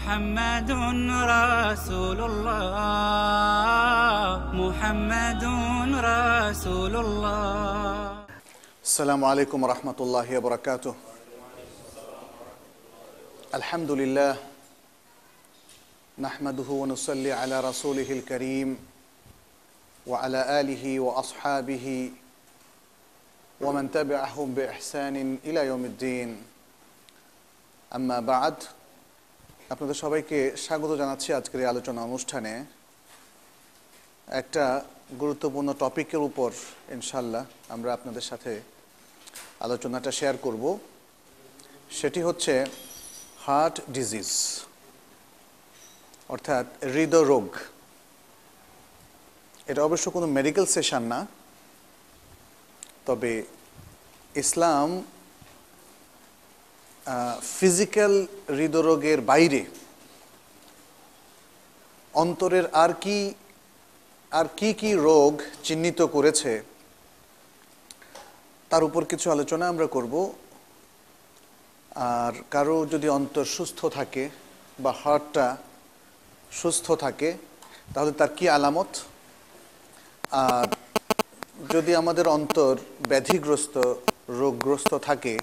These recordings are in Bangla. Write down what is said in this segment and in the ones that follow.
محمد رسول الله محمد رسول الله. السلام عليكم ورحمة الله وبركاته. الحمد لله نحمده ونصلي على رسوله الكريم وعلى آله وأصحابه ومن تبعهم بإحسان إلى يوم الدين. أما بعد, আপনাদের সবাইকে স্বাগত জানাচ্ছি আজকের এই আলোচনা অনুষ্ঠানে। একটা গুরুত্বপূর্ণ টপিকের উপর ইনশাআল্লাহ আমরা আপনাদের সাথে আলোচনাটা শেয়ার করব। সেটি হচ্ছে হার্ট ডিজিজ, অর্থাৎ হৃদরোগ। এটা অবশ্য কোনো মেডিকেল সেশন না, তবে ইসলাম ফিজিক্যাল হৃদরোগের বাইরে অন্তরের আর কি রোগ চিহ্নিত করেছে তার উপর কিছু আলোচনা আমরা করব। আর কারো যদি অন্তর সুস্থ থাকে বা হার্টটা সুস্থ থাকে তাহলে তার কি আলামত, আর যদি আমাদের অন্তর ব্যাধিগ্রস্ত রোগগ্রস্ত থাকে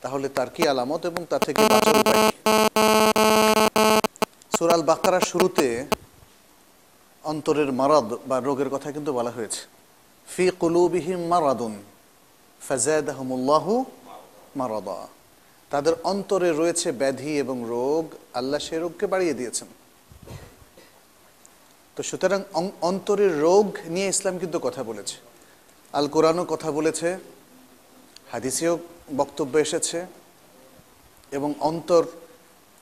তাহলে তার কি আলামত এবং তা থেকে বাঁচার উপায়। সূরা আল বাকারার শুরুতে অন্তরের মারাদ বা রোগের কথা কিন্তু বলা হয়েছে। ফি কুলুবিহিম মারাদুন ফাযাদাহুমুল্লাহু মারাদা। তাদের অন্তরে রয়েছে ব্যাধি এবং রোগ, আল্লাহ সেই রোগকে বাড়িয়ে দিয়েছেন। তো সুতরাং অন্তরের রোগ নিয়ে ইসলাম কিন্তু কথা বলেছে, আল কোরআনও কথা বলেছে, হাদিসেও বক্তব্য এসেছে। এবং অন্তর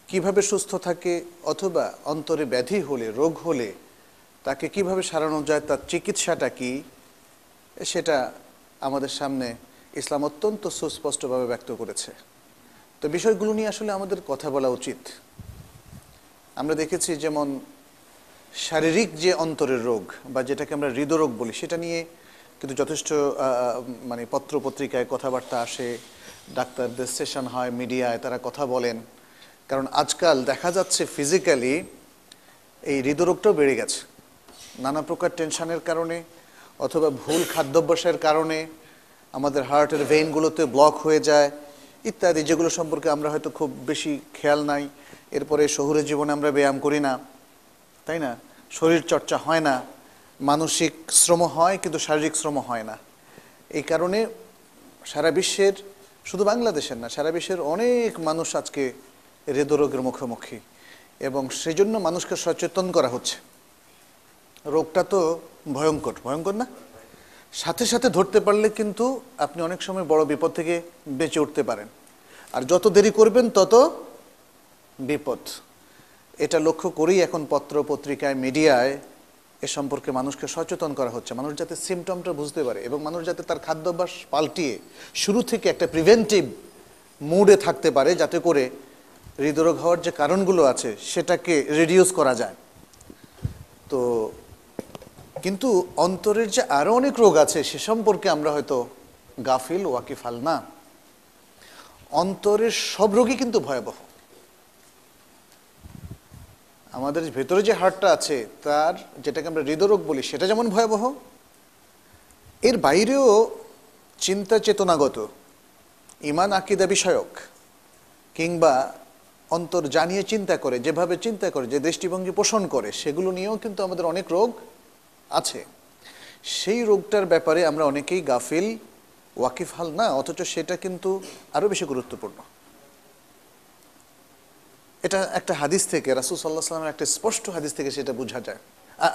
কিভাবে সুস্থ থাকে অথবা অন্তরে ব্যাধি হলে, রোগ হলে তাকে কিভাবে সারানো যায়, তার চিকিৎসাটা কি, সেটা আমাদের সামনে ইসলাম অত্যন্ত সুস্পষ্টভাবে ব্যক্ত করেছে। তো বিষয়গুলো নিয়ে আসলে আমাদের কথা বলা উচিত। আমরা দেখেছি যেমন শারীরিক যে অন্তরের রোগ বা যেটাকে আমরা হৃদরোগ বলি, সেটা নিয়ে কিন্তু যথেষ্ট পত্র পত্রিকায় কথাবার্তা আসে, ডাক্তারদের সেশন হয়, মিডিয়ায় তারা কথা বলেন। কারণ আজকাল দেখা যাচ্ছে ফিজিক্যালি এই হৃদরোগটাও বেড়ে গেছে নানা প্রকার টেনশনের কারণে অথবা ভুল খাদ্যাভ্যাসের কারণে আমাদের হার্টের ভেইনগুলোতে ব্লক হয়ে যায় ইত্যাদি, যেগুলো সম্পর্কে আমরা হয়তো খুব বেশি খেয়াল নাই। এরপরে শহুরে জীবনে আমরা ব্যায়াম করি না, তাই না, শরীর চর্চা হয় না, মানসিক শ্রম হয় কিন্তু শারীরিক শ্রম হয় না। এই কারণে সারা বিশ্বের, শুধু বাংলাদেশের না, সারা বিশ্বের অনেক মানুষ আজকে হৃদরোগের মুখোমুখি এবং সেই জন্য মানুষকে সচেতন করা হচ্ছে। রোগটা তো ভয়ঙ্কর, ভয়ঙ্কর না? সাথে সাথে ধরতে পারলে কিন্তু আপনি অনেক সময় বড় বিপদ থেকে বেঁচে উঠতে পারেন, আর যত দেরি করবেন তত বিপদ। এটা লক্ষ্য করেই এখন পত্র পত্রিকায়, মিডিয়ায় এ সম্পর্কে মানুষকে সচেতন করা হচ্ছে, মানুষ যাতে সিমটমটা বুঝতে পারে এবং মানুষ যাতে তার খাদ্যাভ্যাস পাল্টিয়ে শুরু থেকে একটা প্রিভেন্টিভ মুডে থাকতে পারে, যাতে করে হৃদরোগ হওয়ার যে কারণগুলো আছে সেটাকে রিডিউস করা যায়। তো কিন্তু অন্তরের যে আরও অনেক রোগ আছে সে সম্পর্কে আমরা হয়তো গাফিল, ওয়াকিফাল না। অন্তরের সব রোগই কিন্তু ভয়াবহ। আমাদের ভেতরে যে হার্টটা আছে তার, যেটাকে আমরা হৃদরোগ বলি, সেটা যেমন ভয়াবহ, এর বাইরেও চিন্তা চেতনাগত, ঈমান আকীদা বিষয়ক কিংবা অন্তর জানিয়ে চিন্তা করে, যেভাবে চিন্তা করে, যে দৃষ্টিভঙ্গি পোষণ করে, সেগুলো নিয়েও কিন্তু আমাদের অনেক রোগ আছে। সেই রোগটার ব্যাপারে আমরা অনেকেই গাফিল, ওয়াকিফাল না, অথচ সেটা কিন্তু আরও বেশি গুরুত্বপূর্ণ। এটা একটা হাদিস থেকে, রাসূল সাল্লাল্লাহু আলাইহি ওয়াসাল্লামের একটা স্পষ্ট হাদিস থেকে সেটা বোঝা যায়।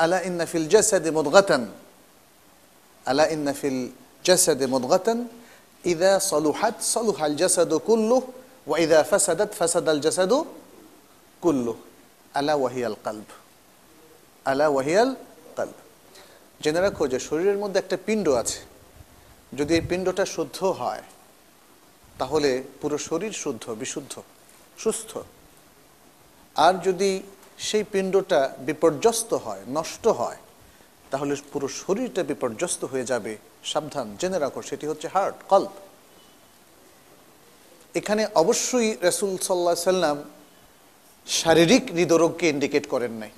আলা ইন্না ফিল জাসাদি মুদগাতান, আলা ইন্না ফিল জাসাদি মুদগাতান ইযা সালুহাত সালুহাল জাসাদু কুল্লুহু ওয়া ইযা ফাসাদাত ফাসাদাল জাসাদু কুল্লুহু আলা ওয়াহিয়াল কলব, আলা ওয়াহিয়াল কলব। জেনে রাখো যে শরীরের মধ্যে একটা পিণ্ড আছে, যদি এই পিণ্ডটা শুদ্ধ হয় তাহলে পুরো শরীর শুদ্ধ, বিশুদ্ধ, সুস্থ। আর যদি সেই পিণ্ডটা বিপর্যস্ত হয়, নষ্ট হয়, তাহলে পুরো শরীরটা বিপর্যস্ত হয়ে যাবে। সাবধান, জেনে রাখো, সেটি হচ্ছে হার্ট, কলব। এখানে অবশ্যই রাসূল সাল্লাল্লাহু আলাইহি সাল্লাম শারীরিক হৃদরোগকে ইন্ডিকেট করেন নাই।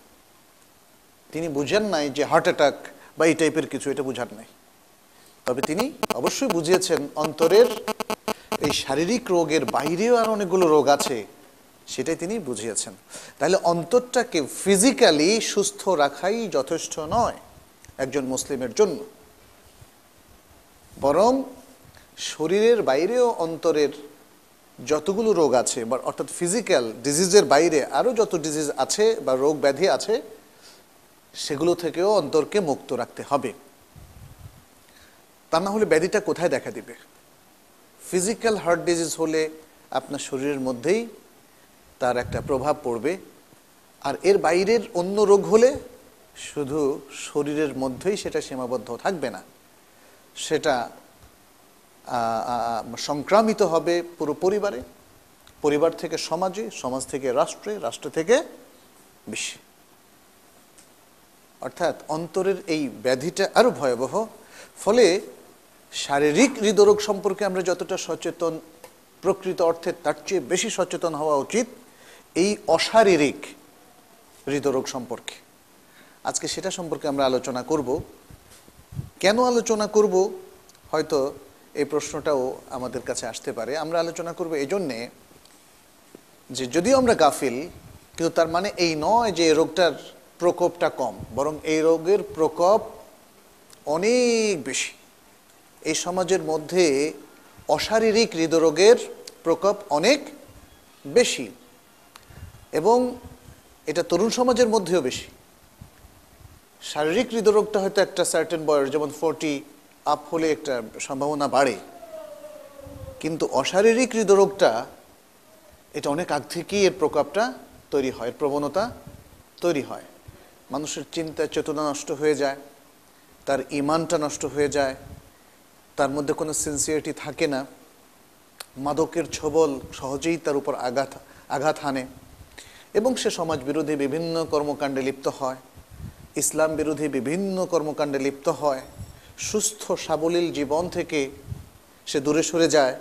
তিনি বুঝেন নাই যে হার্ট অ্যাটাক বা এই টাইপের কিছু, এটা বুঝান নাই। তবে তিনি অবশ্যই বুঝিয়েছেন অন্তরের এই শারীরিক রোগের বাইরেও আর অনেকগুলো রোগ আছে, সেটাই তিনি বুঝিয়েছেন। তাহলে অন্তরটাকে ফিজিক্যালি সুস্থ রাখাই যথেষ্ট নয় একজন মুসলিমের জন্য, বরং শরীরের বাইরেও অন্তরের যতগুলো রোগ আছে, বা অর্থাৎ ফিজিক্যাল ডিজিজের বাইরে আরও যত ডিজিজ আছে বা রোগ ব্যাধি আছে, সেগুলো থেকেও অন্তরকে মুক্ত রাখতে হবে। তা না হলে ব্যাধিটা কোথায় দেখা দিবে? ফিজিক্যাল হার্ট ডিজিজ হলে আপনার শরীরের মধ্যেই তার একটা প্রভাব পড়বে, আর এর বাইরের অন্য রোগ হলে শুধু শরীরের মধ্যেই সেটা সীমাবদ্ধ থাকবে না, সেটা সংক্রামিত হবে পুরো পরিবারে, পরিবার থেকে সমাজে, সমাজ থেকে রাষ্ট্রে, রাষ্ট্র থেকে বিশ্বে। অর্থাৎ অন্তরের এই ব্যাধিটা আরো ভয়াবহ। ফলে শারীরিক হৃদরোগ সম্পর্কে আমরা যতটা সচেতন, প্রকৃত অর্থে তার চেয়ে বেশি সচেতন হওয়া উচিত এই অশারীরিক হৃদরোগ সম্পর্কে। আজকে সেটা সম্পর্কে আমরা আলোচনা করব। কেন আলোচনা করব, হয়তো এই প্রশ্নটাও আমাদের কাছে আসতে পারে। আমরা আলোচনা করব এই জন্যে যে যদিও আমরা গাফিল, কিন্তু তার মানে এই নয় যে এই রোগটার প্রকোপটা কম, বরং এই রোগের প্রকোপ অনেক বেশি। এই সমাজের মধ্যে অশারীরিক হৃদরোগের প্রকোপ অনেক বেশি, এবং এটা তরুণ সমাজের মধ্যেও বেশি। শারীরিক হৃদরোগটা হয়তো একটা সার্টেন বয়স, যেমন 40 আপ হলে একটা সম্ভাবনা বাড়ে, কিন্তু অশারীরিক হৃদরোগটা এটা অনেক আগ থেকেই এর প্রকোপটা তৈরি হয়, এর প্রবণতা তৈরি হয়। মানুষের চিন্তা চেতনা নষ্ট হয়ে যায়, তার ঈমানটা নষ্ট হয়ে যায়, তার মধ্যে কোনো সিনসিয়ারিটি থাকে না, মাদকের ছোবল সহজেই তার উপর আঘাত হানে, এবং সে সমাজ বিরোধী বিভিন্ন কর্মকাণ্ডে লিপ্ত হয়, ইসলাম বিরোধী বিভিন্ন কর্মকাণ্ডে লিপ্ত হয়, সুস্থ সাবলীল জীবন থেকে সে দূরে সরে যায়।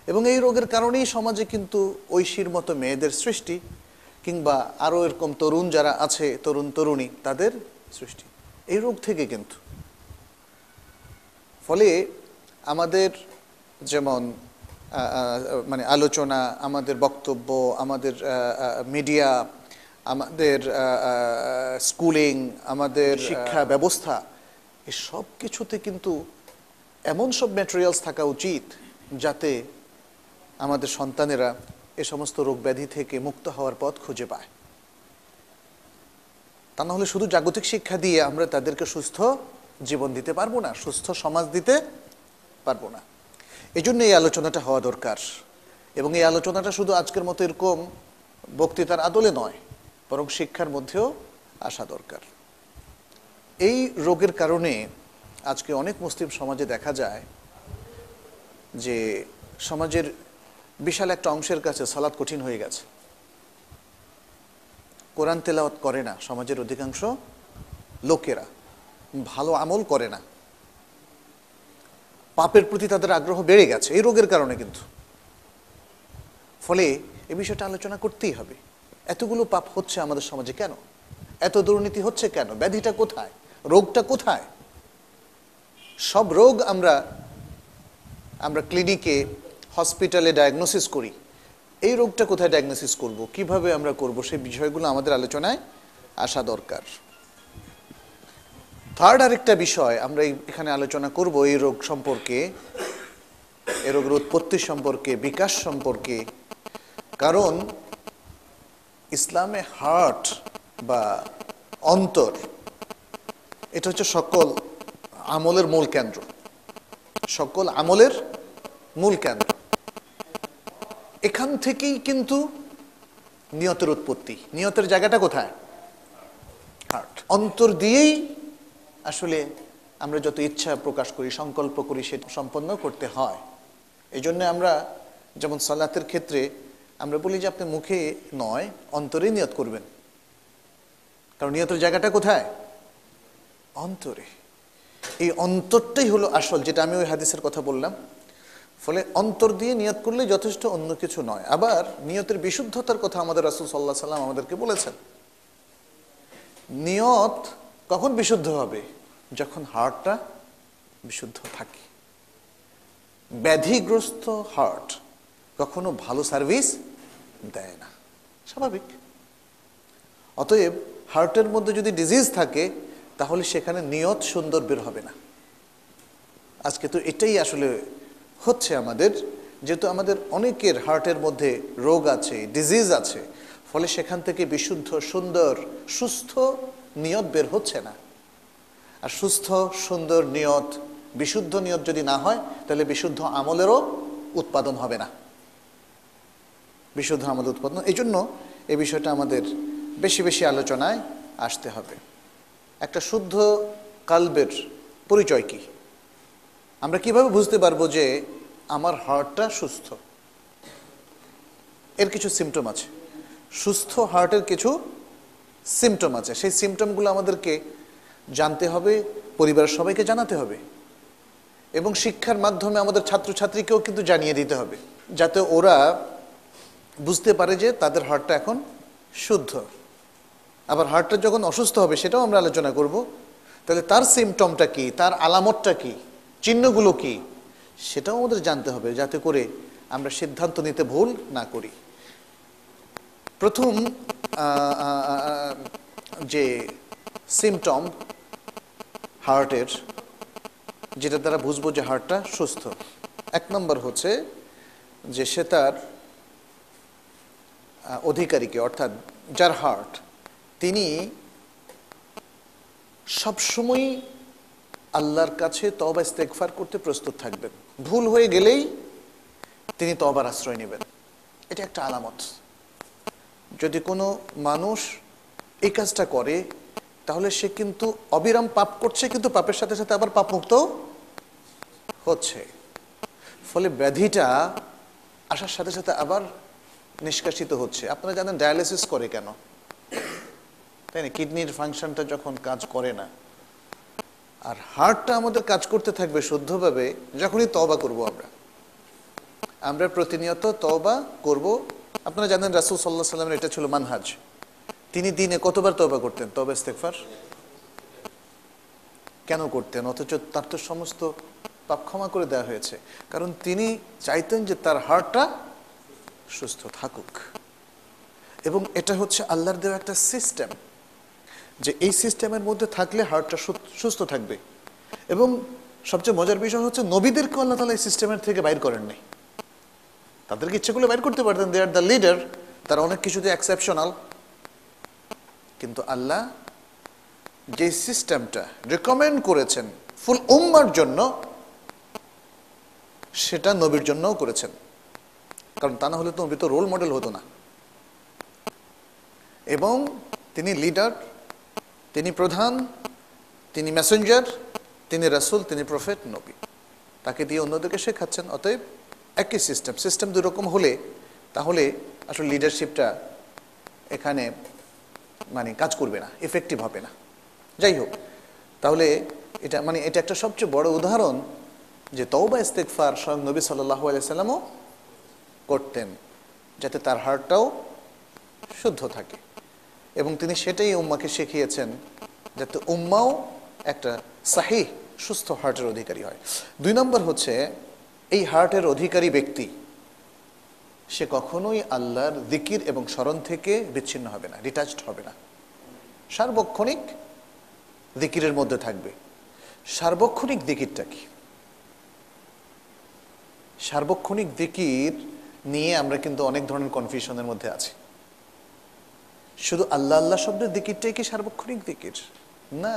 এবং এই রোগের কারণেই সমাজে কিন্তু ঐশীর মতো মেয়েদের সৃষ্টি, কিংবা আরও এরকম তরুণ যারা আছে, তরুণ তরুণী, তাদের সৃষ্টি এই রোগ থেকে। কিন্তু ফলে আমাদের যেমন মানে আলোচনা, আমাদের বক্তব্য, আমাদের মিডিয়া, আমাদের স্কুলিং, আমাদের শিক্ষা ব্যবস্থা, এই সব কিছুতে কিন্তু এমন সব ম্যাটেরিয়ালস থাকা উচিত যাতে আমাদের সন্তানেরা এ সমস্ত রোগ ব্যাধি থেকে মুক্ত হওয়ার পথ খুঁজে পায়। তা না হলে শুধু জাগতিক শিক্ষা দিয়ে আমরা তাদেরকে সুস্থ জীবন দিতে পারবো না, সুস্থ সমাজ দিতে পারবো না। এই জন্য এই আলোচনাটা হওয়া দরকার, এবং এই আলোচনাটা শুধু আজকের মতো এরকম বক্তৃতার আদলে নয়, বরং শিক্ষার মধ্যেও আসা দরকার। এই রোগের কারণে আজকে অনেক মুসলিম সমাজে দেখা যায় যে সমাজের বিশাল একটা অংশের কাছে সালাত কঠিন হয়ে গেছে, কোরআন তেলাওয়াত করে না সমাজের অধিকাংশ লোকেরা, ভালো আমল করে না, পাপের প্রতি তাদের আগ্রহ বেড়ে গেছে এই রোগের কারণে। কিন্তু ফলে এই বিষয়টা আলোচনা করতেই হবে। এতগুলো পাপ হচ্ছে আমাদের সমাজে কেন? এত দুর্নীতি হচ্ছে কেন? ব্যাধিটা কোথায়? রোগটা কোথায়? সব রোগ আমরা ক্লিনিকে, হসপিটালে ডায়াগনোসিস করি, এই রোগটা কোথায় ডায়াগনোসিস করব, কিভাবে আমরা করব, সেই বিষয়গুলো আমাদের আলোচনায় আসা দরকার। থার্ড আরেকটা বিষয় আমরা এখানে আলোচনা করব এই রোগ সম্পর্কে, এই রোগের উৎপত্তি সম্পর্কে, বিকাশ সম্পর্কে। কারণ ইসলামে হার্ট বা অন্তর এটা হচ্ছে সকল আমলের মূল কেন্দ্র, সকল আমলের মূল কেন্দ্র। এখান থেকেই কিন্তু নিয়তের উৎপত্তি। নিয়তের জায়গাটা কোথায়? হার্ট। অন্তর দিয়েই আসলে আমরা যত ইচ্ছা প্রকাশ করি, সংকল্প করি, সেটা সম্পন্ন করতে হয়। এই জন্য আমরা যেমন সালাতের ক্ষেত্রে আমরা বলি যে আপনি মুখে নয়, অন্তরেই নিয়ত করবেন। কারণ নিয়তের জায়গাটা কোথায়? অন্তরে। এই অন্তরটাই হলো আসল, যেটা আমি ওই হাদিসের কথা বললাম, ফলে অন্তর দিয়ে নিয়ত করলে যথেষ্ট, অন্য কিছু নয়। আবার নিয়তের বিশুদ্ধতার কথা আমাদের রাসূল সাল্লাল্লাহু আলাইহি সাল্লাম আমাদেরকে বলেছেন। নিয়ত কখন বিশুদ্ধ হবে? যখন হার্টটা বিশুদ্ধ থাকে। ব্যাধিগ্রস্ত হার্ট কখনো ভালো সার্ভিস দেয় না, স্বাভাবিক। অতএব হার্টের মধ্যে যদি ডিজিজ থাকে তাহলে সেখানে নিয়ত সুন্দর বের হবে না। আজকে তো এটাই আসলে হচ্ছে আমাদের, যেহেতু আমাদের অনেকের হার্টের মধ্যে রোগ আছে, ডিজিজ আছে, ফলে সেখান থেকে বিশুদ্ধ, সুন্দর, সুস্থ নিয়ত বের হচ্ছে না। আর সুস্থ, সুন্দর নিয়ত, বিশুদ্ধ নিয়ত যদি না হয় তাহলে বিশুদ্ধ আমলেরও উৎপাদন হবে না। বিশুদ্ধ আমল উৎপাদন, এই জন্য এই বিষয়টা আমাদের বেশি বেশি আলোচনায় আসতে হবে। একটা শুদ্ধ কালবের পরিচয় কি? আমরা কিভাবে বুঝতে পারবো যে আমার হার্টটা সুস্থ? এর কিছু সিমটম আছে। সুস্থ হার্টের কিছু সিমটম আছে। সেই সিমটমগুলো আমাদেরকে জানতে হবে, পরিবারের সবাইকে জানাতে হবে, এবং শিক্ষার মাধ্যমে আমাদের ছাত্রছাত্রীকেও কিন্তু জানিয়ে দিতে হবে, যাতে ওরা বুঝতে পারে যে তাদের হার্টটা এখন শুদ্ধ। আবার হার্টটা যখন অসুস্থ হবে সেটাও আমরা আলোচনা করব। তাহলে তার সিমটমটা কি, তার আলামতটা কি, চিহ্নগুলো কি, সেটাও আমাদের জানতে হবে, যাতে করে আমরা সিদ্ধান্ত নিতে ভুল না করি। প্রথম যে সিমটম হার্টের, যেটা দ্বারা বুঝবো যে হার্টটা সুস্থ, 1 নম্বর হচ্ছে যে সে তার অধিকারীকে, অর্থাৎ যার হার্ট, তিনি সবসময় আল্লাহর কাছে তওবা ইস্তেগফার করতে প্রস্তুত থাকবেন। ভুল হয়ে গেলেই তিনি তওবার আশ্রয় নেবেন। এটা একটা আলামত। যদি কোনো মানুষ এই কাজটা করে তাহলে সে কিন্তু অবিরাম পাপ করছে, কিন্তু পাপের সাথে সাথে আবার পাপমুক্ত হচ্ছে। ফলে ব্যাধিটা আসার সাথে সাথে আবার নিষ্কাশিত হচ্ছে। আপনারা জানেন ডায়ালিসিস করে কেন, তাই না? কিডনির ফাংশনটা যখন কাজ করে না, আর হার্টটা আমাদের কাজ করতে থাকবে শুদ্ধভাবে যখনই তওবা করব। আমরা প্রতিনিয়ত তওবা করব। আপনারা জানেন রাসূল সাল্লাল্লাহু আলাইহি সাল্লামের এটা ছিল মানহাজ। তিনি দিনে কতবার তওবা করতেন, তওবা ইস্তেগফার কেন করতেন? অথচ তার তো সমস্ত পাপ ক্ষমা করে দেওয়া হয়েছে। কারণ তিনি চাইতেন যে তার হার্টটা সুস্থ থাকুক। এবং এটা হচ্ছে আল্লাহর দেওয়া একটা সিস্টেম, যে এই সিস্টেমের মধ্যে থাকলে হার্টটা সুস্থ থাকবে। এবং সবচেয়ে মজার বিষয় হচ্ছে নবীদেরকে আল্লাহ তাআলা এই সিস্টেমের থেকে বাইর করেননি। তাদেরকে ইচ্ছে করলে বাইর করতে পারতেন, দে আর দ্য লিডার, তারা অনেক কিছুতে এক্সেপশনাল। কিন্তু আল্লাহ যে সিস্টেমটা রেকমেন্ড করেছেন ফুল উম্মার জন্য, সেটা নবীর জন্যও করেছেন। কারণ তা না হলে তো নবী তো রোল মডেল হতো না। এবং তিনি লিডার, তিনি প্রধান, তিনি মেসেঞ্জার, তিনি রাসূল, তিনি প্রফেট, নবী। তাকে দিয়ে অন্যদেরকে শেখাচ্ছেন। অতএব একই সিস্টেম দুরকম হলে তাহলে আসলে লিডারশিপটা এখানে কাজ করবে না, এফেক্টিভ হবে না। যাই হোক, তাহলে এটা একটা সবচেয়ে বড় উদাহরণ যে তওবা ইস্তেগফার স্বয়ং নবী সাল্লাল্লাহু আলাইহি সাল্লামও করতেন, যাতে তার হার্টটাও শুদ্ধ থাকে। এবং তিনি সেটাই উম্মাকে শিখিয়েছেন, যাতে উম্মাও একটা সাহিহ সুস্থ হার্টের অধিকারী হয়। 2 নম্বর হচ্ছে এই হার্টের অধিকারী ব্যক্তি সে কখনোই আল্লাহর জিকির এবং স্মরণ থেকে বিচ্ছিন্ন হবে না, ডিটাচড হবে না। সার্বক্ষণিক জিকিরের মধ্যে থাকবে। সার্বক্ষণিক জিকিরটা কি? সার্বক্ষণিক জিকির নিয়ে আমরা কিন্তু অনেক ধরনের কনফিউশনের মধ্যে আছি। শুধু আল্লাহ আল্লাহ শব্দের জিকিরটাই কি সার্বক্ষণিক জিকির? না,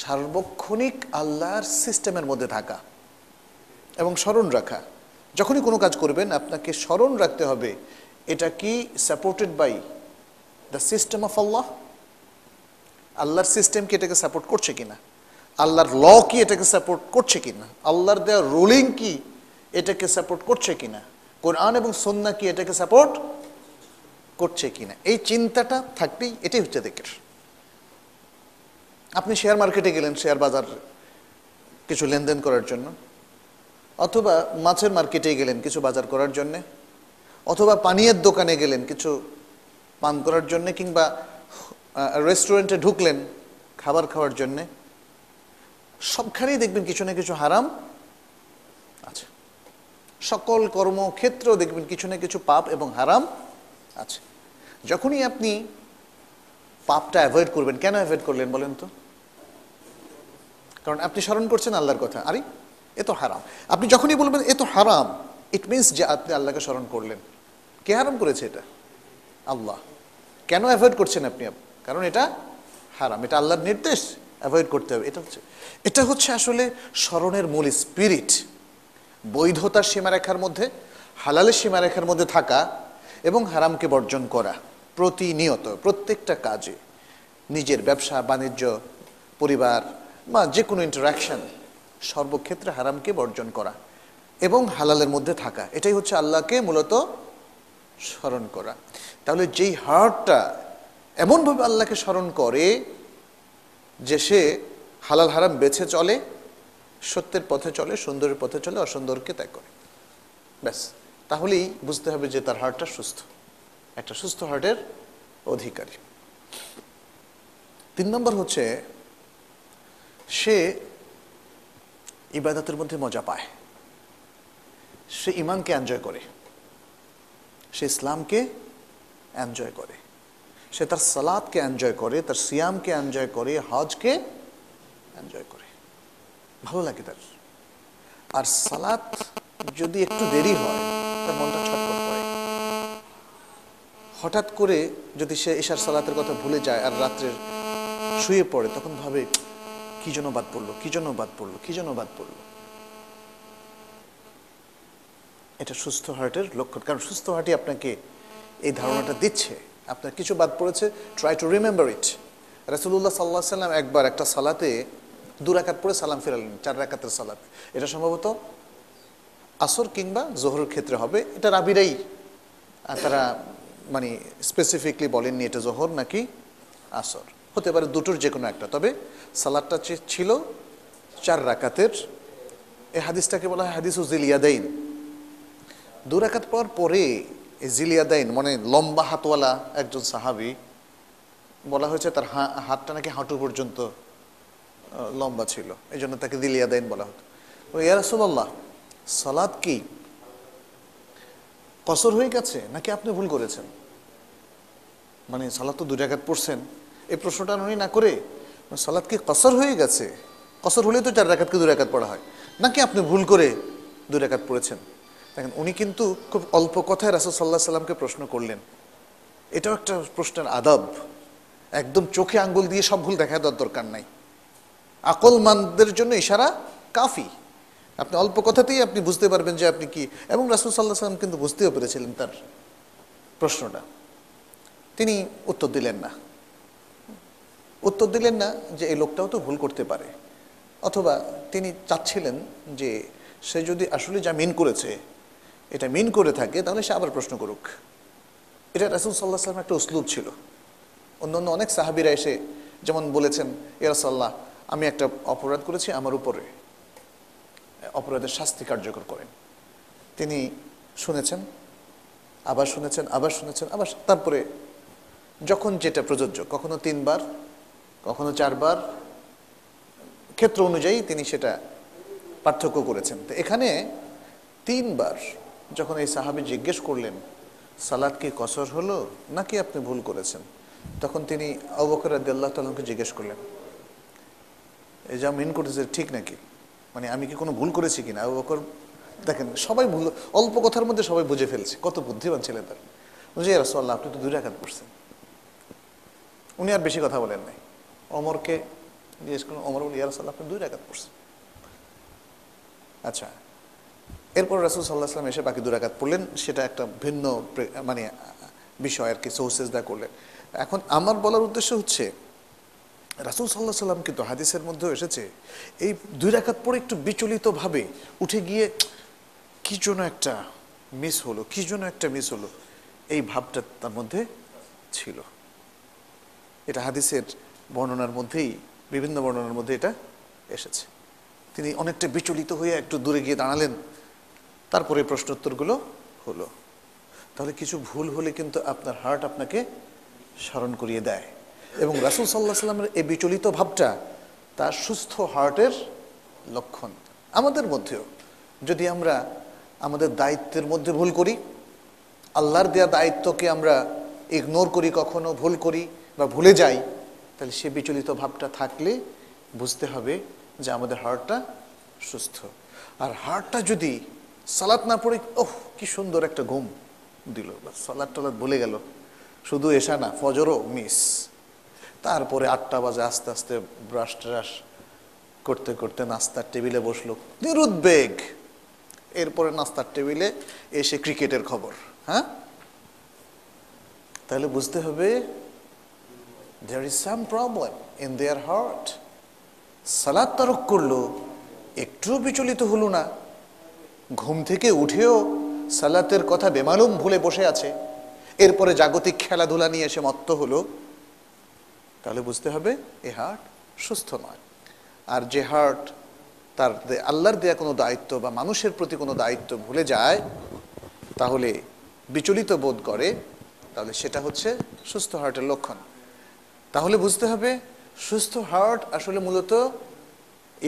সার্বক্ষণিক আল্লাহর সিস্টেমের মধ্যে থাকা এবং স্মরণ রাখা। যখনই কোনো কাজ করবেন আপনাকে স্মরণ রাখতে হবে এটা কি supported by the system of Allah. আল্লাহর সিস্টেম কি এটাকে সাপোর্ট করছে কিনা, আল্লাহর ল কি এটাকে সাপোর্ট করছে কিনা, আল্লাহর দেওয়া রুলিং কি এটাকে সাপোর্ট করছে কিনা, কোরআন এবং সুন্নাহ কি এটাকে সাপোর্ট করছে কিনা। এই চিন্তাটা থাকবেই, এটাই হচ্ছে জিকির। আপনি শেয়ার মার্কেটে গেলেন, শেয়ার বাজার কিছু লেনদেন করার জন্য, অথবা মাছের মার্কেটে গেলেন কিছু বাজার করার জন্যে, অথবা পানীয়ের দোকানে গেলেন কিছু পান করার জন্যে, কিংবা রেস্টুরেন্টে ঢুকলেন খাবার খাওয়ার জন্যে, সবখানেই দেখবেন কিছু না কিছু হারাম আছে। সকল কর্মক্ষেত্রেও দেখবেন কিছু না কিছু পাপ এবং হারাম আছে। যখনই আপনি পাপটা অ্যাভয়েড করবেন, কেন অ্যাভয়েড করলেন বলেন তো? কারণ আপনি স্মরণ করছেন আল্লাহর কথা, আরে এ তো হারাম। আপনি যখনই বলবেন এ তো হারাম, ইট মিনস যে আপনি আল্লাহকে স্মরণ করলেন। কে হারাম করেছে এটা? আল্লাহ। কেন অ্যাভয়েড করছেন আপনি? কারণ এটা হারাম, এটা আল্লাহর নির্দেশ, অ্যাভয়েড করতে হবে। এটা হচ্ছে আসলে স্মরণের মূল স্পিরিট। বৈধতার সীমারেখার মধ্যে, হালালের সীমারেখার মধ্যে থাকা এবং হারামকে বর্জন করা প্রতিনিয়ত প্রত্যেকটা কাজে, নিজের ব্যবসা বাণিজ্য, পরিবার বা যে কোনো ইন্টারাকশন, সর্বক্ষেত্রে হারামকে বর্জন করা এবং হালালের মধ্যে থাকা, এটাই হচ্ছে আল্লাহকে মূলত স্মরণ করা। তাহলে যেই হার্টটা এমনভাবে আল্লাহকে স্মরণ করে যে সে হালাল হারাম বেছে চলে, সত্যের পথে চলে, সুন্দরের পথে চলে, অসুন্দরকে ত্যাগ করে, ব্যাস, তাহলেই বুঝতে হবে যে তার হার্টটা সুস্থ, একটা সুস্থ হার্টের অধিকারী। 3 নম্বর হচ্ছে সে ইবাদতের মধ্যে মজা পায়, সে ঈমানকে এনজয় করে, সে ইসলামকে এনজয় করে, সে তার সালাতকে এনজয় করে, তার সিয়ামকে এনজয় করে, হজকে এনজয় করে, ভালো লাগে তার। আর সালাত যদি একটু দেরি হয় তার মনটা ছটফট করে। হঠাৎ করে যদি সে এশার সালাতের কথা ভুলে যায় আর রাত্রে শুয়ে পড়ে, তখন ভাবে কি যেন বাদ পড়লো, কি যেন বাদ পড়লো, কি যেন বাদ পড়লো। এটা সুস্থ হার্টের লক্ষণ। কারণ সুস্থ হার্টই আপনাকে এই ধারণাটা দিচ্ছে আপনার কিছু বাদ পড়েছে, ট্রাই টু রিমেম্বার ইট। রাসূলুল্লাহ সাল্লাল্লাহু আলাইহি সাল্লাম একবার একটা সালাতে 2 রাকাত পড়ে সালাম ফিরালেন, 4 রাকাতের সালাত। এটা সম্ভবত আসর কিংবা জোহরের ক্ষেত্রে হবে। এটা রাবিরাই তারা মানে স্পেসিফিকলি বলেননি এটা জোহর নাকি আসর, হতে পারে দুটোর যে কোনো একটা, তবে সালাদটা ছিল 4 রাকাতের। এই হাদিসটাকে বলা হয় হাদিসু জিলিয়াদাইন। 2 রাকাত পর পরে এই জিলিয়াদাইন মানে লম্বা হাতওয়ালা একজন সাহাবী, বলা হয়েছে তার হাতটা নাকি হাঁটু পর্যন্ত লম্বা ছিল, এই জন্য তাকে জিলিয়াদাইন বলা হতো। ইয়া রাসূলুল্লাহ, সালাত কি কসর হয়ে গেছে নাকি আপনি ভুল করেছেন? মানে সালাত তো 2 রাকাত পড়ছেন, এই প্রশ্নটা উনি না করে সালাত কি কসর হয়ে গেছে, কসর হলে তো 4 রাকাতকে 2 রাকাত পড়া হয়, নাকি আপনি ভুল করে 2 রাকাত পড়েছেন? দেখেন উনি কিন্তু খুব অল্প কথায় রাসূল সাল্লাল্লাহু আলাইহি সাল্লামকে প্রশ্ন করলেন। এটাও একটা প্রশ্নের আদব। একদম চোখে আঙ্গুল দিয়ে সব ভুল দেখা দেওয়ার দরকার নাই। আকলমানদের জন্য ইশারা কাফি। আপনি অল্প কথাতেই আপনি বুঝতে পারবেন যে আপনি কি, এবং রাসূল সাল্লাল্লাহু আলাইহি সাল্লাম কিন্তু বুঝতেও পেরেছিলেন তার প্রশ্নটা। তিনি উত্তর দিলেন না যে এই লোকটাও তো ভুল করতে পারে, অথবা তিনি চাচ্ছিলেন যে সে যদি আসলে যা মিন করেছে এটা মিন করে থাকে তাহলে সে আবার প্রশ্ন করুক। এটা রাসূল সাল্লাল্লাহু আলাইহি সাল্লাম একটা উসলুব ছিল। অন্যান্য অনেক সাহাবীরা এসে যেমন বলেছেন, ইয়া রাসূলুল্লাহ, আমি একটা অপরাধ করেছি, আমার উপরে অপরাধের শাস্তি কার্যকর করেন। তিনি শুনেছেন, আবার শুনেছেন, আবার শুনেছেন, আবার তারপরে যখন যেটা প্রযোজ্য, কখনো 3 বার, কখনো 4 বার, ক্ষেত্র অনুযায়ী তিনি সেটা পার্থক্য করেছেন। তো এখানে 3 বার যখন এই সাহাবী জিজ্ঞেস করলেন সালাত কি কসর হলো নাকি আপনি ভুল করেছেন, তখন তিনি আবু বকর রাদিয়াল্লাহু তাআলা আনহুকে জিজ্ঞেস করলেন, এই যা মিন করেছে ঠিক নাকি, মানে আমি কি কোনো ভুল করেছি কিনা? আবু বকর দেখেন সবাই ভুল, অল্প কথার মধ্যে সবাই বুঝে ফেলছে, কত বুদ্ধিমান ছিলেন তার। বুঝে ইয়া রাসূলুল্লাহ, আপনি তো 2 রাকাত পড়ছেন। উনি আর বেশি কথা বলেন নাই। ওমরকে জিজ্ঞেস করলেন, ওমর বলে, ইয়া রাসূলুল্লাহ, আপনি 2 রাকাত পড়ছেন। আচ্ছা, এরপর রাসূল সাল্লাল্লাহু আলাইহি ওয়াসাল্লাম এসে বাকি 2 রাকাত পড়লেন, সেটা একটা ভিন্ন মানে বিষয় আর কি, সৌসেজদা করলেন। এখন আমার বলার উদ্দেশ্য হচ্ছে রাসূল সাল্লাল্লাহু আলাইহি ওয়াসাল্লাম কিন্তু হাদিসের মধ্যেও এসেছে এই 2 রাকাত পরে একটু বিচলিতভাবে উঠে গিয়ে কি যেন একটা মিস হলো, এই ভাবটা তার মধ্যে ছিল। এটা হাদিসের বর্ণনার মধ্যেই, বিভিন্ন বর্ণনার মধ্যে এটা এসেছে। তিনি অনেকটা বিচলিত হয়ে একটু দূরে গিয়ে দাঁড়ালেন, তারপরে প্রশ্নোত্তরগুলো হলো। তাহলে কিছু ভুল হলে কিন্তু আপনার হার্ট আপনাকে স্মরণ করিয়ে দেয়, এবং রাসূল সাল্লাল্লাহু আলাইহি ওয়াসাল্লামের এই বিচলিত ভাবটা তার সুস্থ হার্টের লক্ষণ। আমাদের মধ্যেও যদি আমরা আমাদের দায়িত্বের মধ্যে ভুল করি, আল্লাহর দেওয়া দায়িত্বকে আমরা ইগনোর করি, কখনো ভুল করি বা ভুলে যাই, তাহলে সে বিচলিত ভাবটা থাকলে বুঝতে হবে যে আমাদের হার্টটা সুস্থ। আর হার্টটা যদি সালাত না পড়ে, ওহ কি সুন্দর একটা ঘুম দিল, সালাত টালাত ভুলে গেল, শুধু এশা না ফজরও মিস, তারপরে 8টা বাজে আস্তে আস্তে ব্রাশ ট্রাশ করতে করতে নাস্তার টেবিলে বসলো, নিরুদ্বেগ, এরপরে নাস্তার টেবিলে এসে ক্রিকেটের খবর। হ্যাঁ, তাহলে বুঝতে হবে there is some problem in their heart. সালাত তারক করলো, একটুও বিচলিত হলো না, ঘুম থেকে উঠেও সালাতের কথা বেমালুম ভুলে বসে আছে, এরপরে জাগতিক খেলাধুলা নিয়ে এসে মত্ত হলো, তাহলে বুঝতে হবে এ হার্ট সুস্থ নয়। আর যে হার্ট তার আল্লাহর দেয়া কোনো দায়িত্ব বা মানুষের প্রতি কোনো দায়িত্ব ভুলে যায়, তাহলে বিচলিত বোধ করে, তাহলে সেটা হচ্ছে সুস্থ হার্টের লক্ষণ। তাহলে বুঝতে হবে সুস্থ হার্ট আসলে মূলত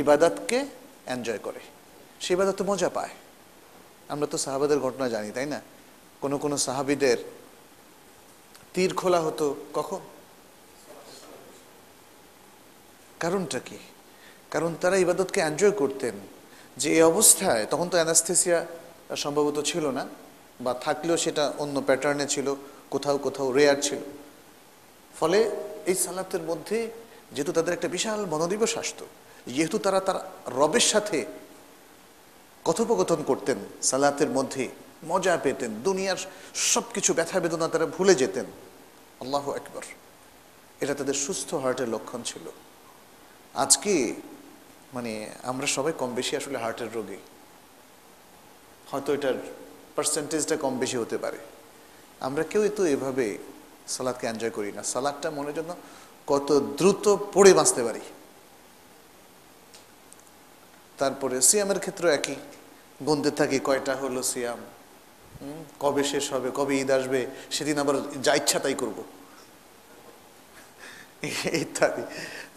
ইবাদতকে এনজয় করে, সে ইবাদতে মজা পায়। আমরা তো সাহাবাদের ঘটনা জানি, তাই না? কোন সাহাবীদের তীর খোলা হতো কখন? কারণটা কি? কারণ তারা ইবাদতকে এনজয় করতেন। যে এই অবস্থায়, তখন তো অ্যানাস্থেসিয়া সম্ভবত ছিল না, বা থাকলেও সেটা অন্য প্যাটার্নে ছিল, কোথাও কোথাও রেয়ার ছিল। ফলে এই সালাতের মধ্যে যেহেতু তাদের একটা বিশাল মনোদিবস আসতো, যেহেতু তারা তার রবের সাথে কথোপকথন করতেন, সালাতের মধ্যে মজা পেতেন, দুনিয়ার সব কিছু ব্যথা বেদনা তারা ভুলে যেতেন। আল্লাহু আকবার, এটা তাদের সুস্থ হার্টের লক্ষণ ছিল। আজকে মানে আমরা সবাই কম বেশি আসলে হার্টের রোগী, হয়তো এটার পার্সেন্টেজটা কম বেশি হতে পারে। আমরা কেউ তো এভাবে সালাদকে এনজয় করি না। সালাদটা মনের জন্য কত দ্রুত পড়ে বাঁচতে পারি। তারপরে সিয়ামের ক্ষেত্রে একই, গুনতে থাকি কয়টা হলো সিয়াম, কবে শেষ হবে, কবে ঈদ আসবে, সেদিন আবার যা ইচ্ছা তাই করবো ইত্যাদি।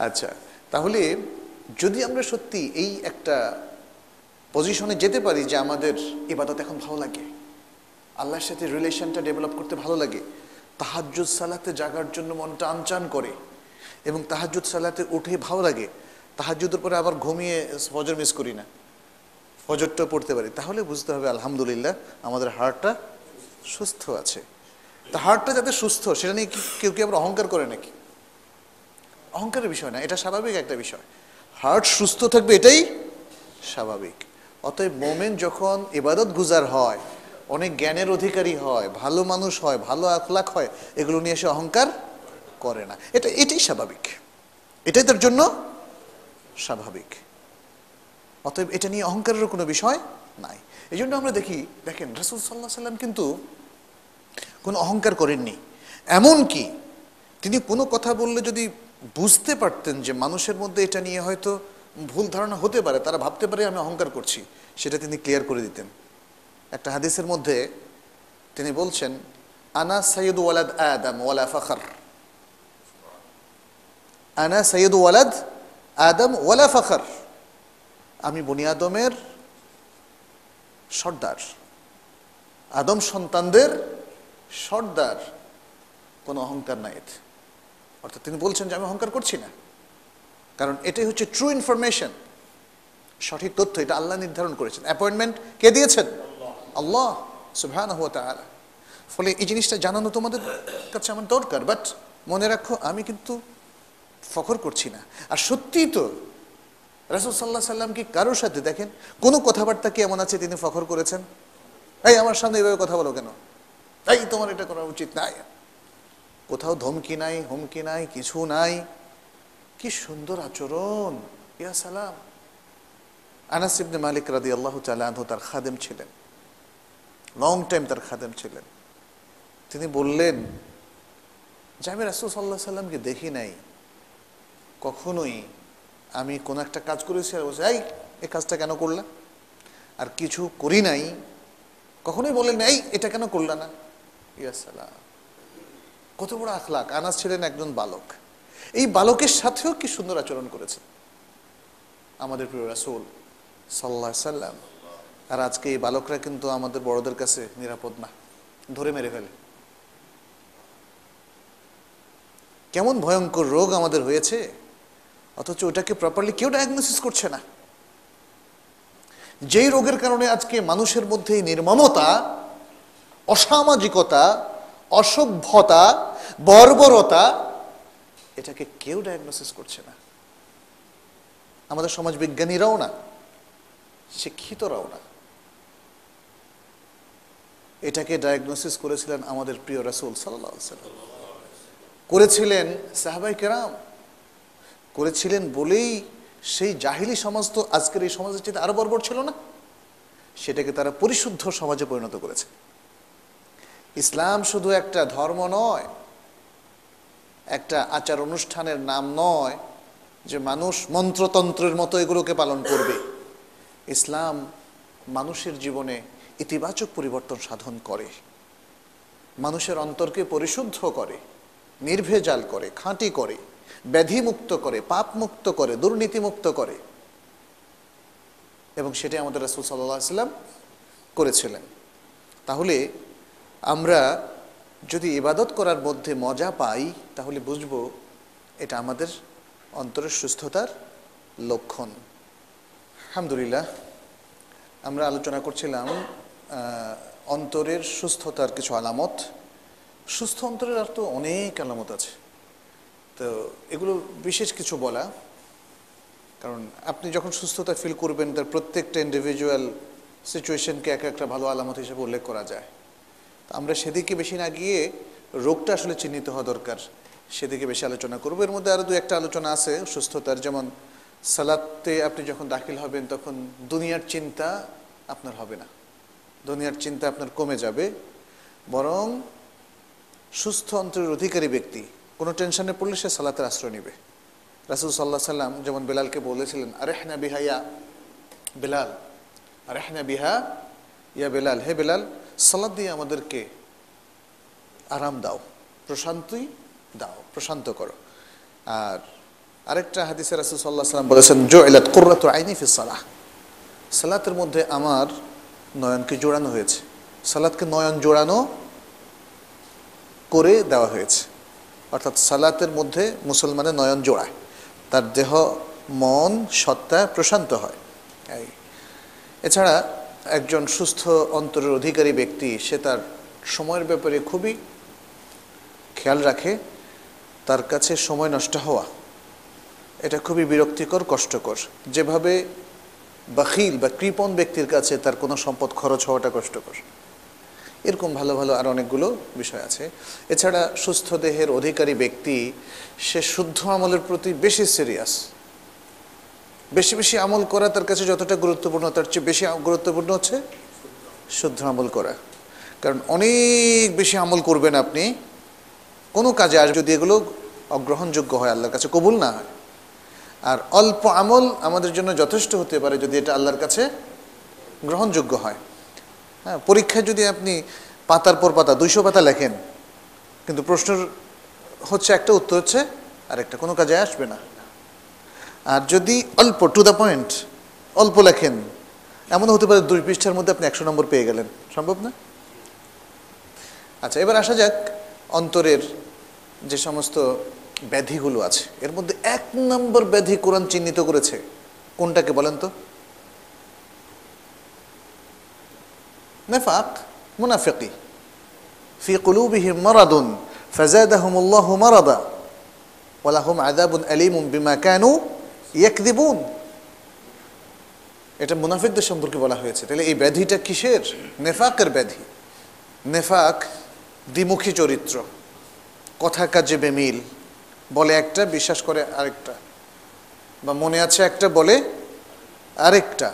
আচ্ছা, তাহলে যদি আমরা সত্যি এই একটা পজিশনে যেতে পারি যে আমাদের ইবাদত এখন ভালো লাগে, আল্লাহর সাথে রিলেশনটা ডেভেলপ করতে ভালো লাগে, তাহাজ্জুদ সালাতে জাগার জন্য মন টান চান করে, এবং তাহাজ্জুদ সালাতে উঠে ভালো লাগে, তাহাজ্জুদের পরে আবার ঘুমিয়ে ফজর মিস করি না, ফজরটা পড়তে পারি, তাহলে বুঝতে হবে আলহামদুলিল্লাহ আমাদের হার্টটা সুস্থ আছে। তা হার্টটা যাতে সুস্থ, সেটা নিয়ে কেউ কি আবার অহংকার করে নাকি? অহংকারের বিষয় না, এটা স্বাভাবিক একটা বিষয়। হার্ট সুস্থ থাকবে এটাই স্বাভাবিক। অতএব মোমেন যখন ইবাদত গুজার হয়, অনেক জ্ঞানের অধিকারী হয়, ভালো মানুষ হয়, ভালো আখলাক হয়, এগুলো নিয়ে এসে অহংকার করে না। এটাই স্বাভাবিক, এটাই তার জন্য স্বাভাবিক। অতএব এটা নিয়ে অহংকারেরও কোনো বিষয় নাই। এই জন্য আমরা দেখেন রাসূল সাল্লাল্লাহু আলাইহি সাল্লাম কিন্তু কোনো অহংকার করেননি। এমনকি তিনি কোনো কথা বললে যদি বুঝতে পারতেন যে মানুষের মধ্যে এটা নিয়ে হয়তো ভুল ধারণা হতে পারে, তারা ভাবতে পারে আমি অহংকার করছি, সেটা তিনি ক্লিয়ার করে দিতেন। একটা হাদিসের মধ্যে তিনি বলছেন, আনা সাইয়্যিদু ওয়ালাদ আদম ওয়ালা ফখর, আনা সাইয়্যিদু ওয়ালাদ আদম ওয়ালা ফখর, আমি বনি আদমের সর্দার, আদম সন্তানদের সর্দার, কোনো অহংকার নাই এতে। অর্থাৎ তিনি বলছেন যে আমি অহংকার করছি না, কারণ এটাই হচ্ছে ট্রু ইনফরমেশন, সঠিক তথ্য। এটা আল্লাহ নির্ধারণ করেছেন, অ্যাপয়েন্টমেন্ট কে দিয়েছেন? আল্লাহ সুবহানাহু ওয়া তাআলা। ফলে এই জিনিসটা জানানো তোমাদের কাছে আমার দরকার। বাট মনে রাখো, আমি কিন্তু ফখর করছি না। আর সত্যিই তো রাসূল সাল্লাল্লাহু আলাইহি সাল্লাম কি কারোর সাথে দেখেন কোনো কথাবার্তা কি এমন আছে তিনি ফখর করেছেন? এই আমার সামনে এভাবে কথা বলো কেন, এই তোমার এটা করা উচিত নাই, কোথাও ধমকি নাই, হুমকি নাই, কিছু নাই। কি সুন্দর আচরণ, ইয়া সালাম। আনাস ইবনে মালিক রাদিয়াল্লাহু তাআলা আনহু তার খাদেম ছিলেন, লং টাইম তার খাদেম ছিলেন। তিনি বললেন যে আমি রাসূল সাল্লাল্লাহু আলাইহি সাল্লামকে দেখি নাই কখনোই, আমি কোন একটা কাজ করেছি আর বলছি এই এই কাজটা কেন করলা? আর কিছু করি নাই কখনোই বলেন এই এটা কেন করলা না। ইয়া সালাম, কত বড় আখলাক। আনাস ছিলেন একজন বালক, এই বালকের সাথেও কি সুন্দর আচরণ করেছেন আমাদের প্রিয় রাসূল সাল্লাল্লাহু আলাইহি সাল্লাম। আর আজকে এই বালকরা কিন্তু আমাদের বড়দের কাছে নিরাপদ না, ধরে মেরে ফেলে। কেমন ভয়ঙ্কর রোগ আমাদের হয়েছে, অথচ ওটাকে প্রপারলি কেউ ডায়াগনোসিস করছে না। যেই রোগের কারণে আজকে মানুষের মধ্যে নির্মমতা, অসামাজিকতা, অসভ্যতা, বর্বরতা, এটাকে কেউ ডায়াগনোসিস করছে না। আমাদের সমাজ বিজ্ঞানীরাও না, শিক্ষিতরাও না। এটাকে ডায়াগনোসিস করেছিলেন আমাদের প্রিয় রাসূল সাল্লাল্লাহু আলাইহি ওয়াসাল্লাম, করেছিলেন সাহাবায়ে কেরাম, করেছিলেন বলেই সেই জাহিলি সমাজ তো আজকের এই সমাজের চেয়ে আরো বর্বর ছিল না, সেটাকে তারা পরিশুদ্ধ সমাজে পরিণত করেছে। ইসলাম শুধু একটা ধর্ম নয়, একটা আচার অনুষ্ঠানের নাম নয় যে মানুষ মন্ত্রতন্ত্রের মতো এগুলোকে পালন করবে। ইসলাম মানুষের জীবনে ইতিবাচক পরিবর্তন সাধন করে, মানুষের অন্তরকে পরিশুদ্ধ করে, নির্ভেজাল করে, খাঁটি করে, ব্যাধিমুক্ত করে, পাপমুক্ত করে, দুর্নীতিমুক্ত করে। এবং সেটাই আমাদের রাসূল সাল্লাল্লাহু আলাইহি ওয়াসাল্লাম করেছিলেন। তাহলে আমরা যদি ইবাদত করার মধ্যে মজা পাই, তাহলে বুঝবো এটা আমাদের অন্তরের সুস্থতার লক্ষণ। আলহামদুলিল্লাহ, আমরা আলোচনা করছিলাম অন্তরের সুস্থতার কিছু আলামত। সুস্থ অন্তরের আর তো অনেক আলামত আছে, তো এগুলো বিশেষ কিছু বলা, কারণ আপনি যখন সুস্থতা ফিল করবেন তার প্রত্যেকটা ইন্ডিভিজুয়াল সিচুয়েশনকে এক একটা ভালো আলামত হিসেবে উল্লেখ করা যায়। তো আমরা সেদিকে বেশি না গিয়ে রোগটা আসলে চিহ্নিত হওয়া দরকার, সেদিকে বেশি আলোচনা করবো। এর মধ্যে আরও দু একটা আলোচনা আছে সুস্থতার, যেমন সালাতে আপনি যখন দাখিল হবেন তখন দুনিয়ার চিন্তা আপনার হবে না, দুনিয়ার চিন্তা আপনার কমে যাবে। বরং সুস্থ অন্তরের অধিকারী ব্যক্তি কোনো টেনশনে পড়লে সে সালাতের আশ্রয় নেবে। রাসূল সাল্লাল্লাহু আলাইহি সাল্লাম যেমন বেলালকে বলেছিলেন, আরেহনা বিহা ইয়া বেলাল, আরেহনা বিহা ইয়া বেলাল, হে বেলাল সালাত দিয়ে আমাদেরকে আরাম দাও, প্রশান্তি দাও, প্রশান্ত করো। আর আরেকটা হাদিসে রাসূল সাল্লাল্লাহু আলাইহি সাল্লাম বলেছেন, জুইলাত কুররাতু আইনি ফিস সালাহ, সালাতের মধ্যে আমার নয়নকে জোড়ানো হয়েছে, সালাতকে নয়ন জোড়ানো করে দেওয়া হয়েছে। অর্থাৎ সালাতের মধ্যে মুসলমানের নয়ন জোড়ায়, তার দেহ মন সত্তা প্রশান্ত হয়। এছাড়া একজন সুস্থ অন্তরের অধিকারী ব্যক্তি সে তার সময়ের ব্যাপারে খুবই খেয়াল রাখে। তার কাছে সময় নষ্ট হওয়া এটা খুবই বিরক্তিকর, কষ্টকর। যেভাবে বাখিল বা কৃপণ ব্যক্তির কাছে তার কোনো সম্পদ খরচ হওয়াটা কষ্টকর, এরকম ভালো ভালো আর অনেকগুলো বিষয় আছে। এছাড়া সুস্থ দেহের অধিকারী ব্যক্তি সে শুদ্ধ আমলের প্রতি বেশি সিরিয়াস। বেশি বেশি আমল করা তার কাছে যতটা গুরুত্বপূর্ণ, তার চেয়ে বেশি গুরুত্বপূর্ণ হচ্ছে শুদ্ধ আমল করা। কারণ অনেক বেশি আমল করবেন আপনি কোনো কাজে, আর যদি এগুলো অগ্রহণযোগ্য হয়, আল্লাহর কাছে কবুল না হয়। আর অল্প আমল আমাদের জন্য যথেষ্ট হতে পারে যদি এটা আল্লাহর কাছে গ্রহণযোগ্য হয়। হ্যাঁ, পরীক্ষায় যদি আপনি পাতার পর পাতা 200 পাতা লেখেন, কিন্তু প্রশ্নের হচ্ছে একটা, উত্তর হচ্ছে আরেকটা, কোনো কাজে আসবে না। আর যদি অল্প টু দ্য পয়েন্ট অল্প লেখেন, এমন হতে পারে 2 পৃষ্ঠার মধ্যে আপনি 100 নম্বর পেয়ে গেলেন, সম্ভব না। আচ্ছা, এবার আসা যাক অন্তরের যে সমস্ত ব্যাধিগুলো আছে, এর মধ্যে 1 নম্বর ব্যাধি কোরআন চিহ্নিত করেছে, কোনটাকে বলেন তো? নিফাক, মুনাফিকি। ফি কুলুবিহিম মারাদুন ফাযাদাহুমুল্লাহু মারাদা ওয়া লাহুম আযাবুন আলীমুন বিমা কানু ইয়াকযিবুন। এটা মুনাফিকদের সম্পর্কে বলা হয়েছে। তাহলে এই ব্যাধিটা কিসের? নেফাকের ব্যাধি। নেফাক দ্বিমুখী চরিত্র, কথা কাজে বেমিল, বলে একটা বিশ্বাস করে আরেকটা, বা মনে আছে একটা বলে আরেকটা,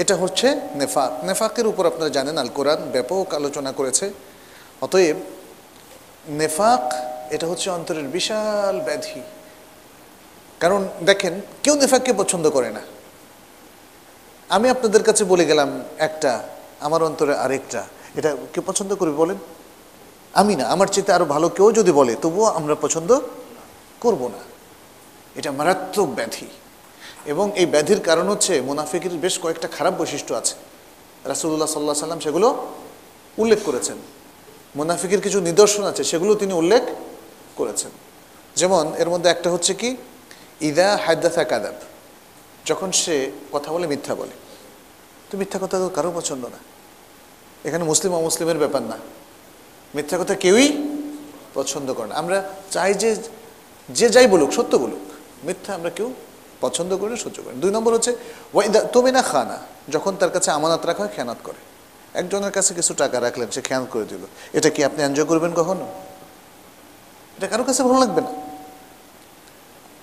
এটা হচ্ছে নেফাক। নেফাকের উপর আপনারা জানেন আল কোরআন ব্যাপক আলোচনা করেছে। অতএব নেফাক এটা হচ্ছে অন্তরের বিশাল ব্যাধি। কারণ দেখেন, কেউ নেফাককে পছন্দ করে না, আমি আপনাদের কাছে বলে গেলাম একটা, আমার অন্তরে আরেকটা, এটা কেউ পছন্দ করবে বলেন? আমি না, আমার চেয়ে আরো ভালো কেউ যদি বলে তবুও আমরা পছন্দ করব না। এটা মারাত্মক ব্যাধি, এবং এই ব্যাধির কারণ হচ্ছে মুনাফিকের বেশ কয়েকটা খারাপ বৈশিষ্ট্য আছে। রাসূলুল্লাহ সাল্লাল্লাহু আলাইহি সাল্লাম সেগুলো উল্লেখ করেছেন। মুনাফিকের কিছু নিদর্শন আছে, সেগুলো তিনি উল্লেখ করেছেন। যেমন এর মধ্যে একটা হচ্ছে কি, ইদা হাদাসা কাযাব, যখন সে কথা বলে মিথ্যা বলে। তো মিথ্যা কথা তো কারো পছন্দ না, এখানে মুসলিম অমুসলিমের ব্যাপার না, মিথ্যা কথা কেউই পছন্দ করে না। আমরা চাই যে যে যাই বলুক সত্য বলুক, মিথ্যা আমরা কেউ পছন্দ করি না, সহ্য করি না। 2 নম্বর হচ্ছে ওয়াইদা তুমিনা খানা, যখন তার কাছে আমানত রাখা হয় খেয়ানত করে। একজনের কাছে কিছু টাকা রাখলেন, সে খেয়ানত করে দিল, এটা কি আপনি এনজয় করবেন কখনো? এটা কারো কাছে ভালো লাগবে না।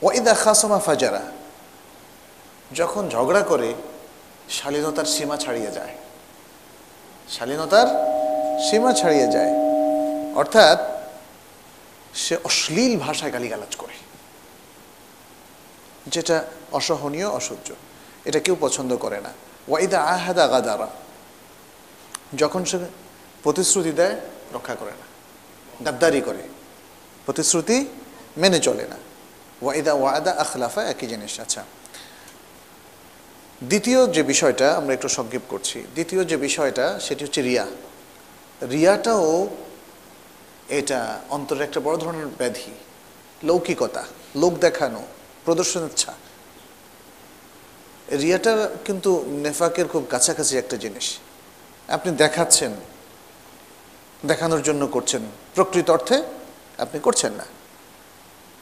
ওয়াইদা খাসমা ফাজারা, যখন ঝগড়া করে শালীনতার সীমা ছাড়িয়ে যায়, শালীনতার সীমা ছাড়িয়ে যায়, অর্থাৎ সে অশ্লীল ভাষায় গালিগালাজ করে, যেটা অসহনীয়, অসহ্য, এটা কেউ পছন্দ করে না। ওয়াইদা আহাদা গাদারা, যখন সে প্রতিশ্রুতি দেয় রক্ষা করে না, গাদ্দারি করে, প্রতিশ্রুতি মেনে চলে না। ওয়াইদা ওয়াদা আখলাফা, একই জিনিস। আচ্ছা, দ্বিতীয় যে বিষয়টা আমরা একটু সংক্ষেপ করছি, দ্বিতীয় যে বিষয়টা সেটি হচ্ছে রিয়া। রিয়াটাও এটা অন্তরের একটা বড় ধরনের ব্যাধি, লৌকিকতা, লোক দেখানো, প্রদর্শন ইচ্ছা। রিয়াটা কিন্তু নেফাকের খুব কাছাকাছি একটা জিনিস। আপনি দেখাচ্ছেন, দেখানোর জন্য করছেন, প্রকৃত অর্থে আপনি করছেন না।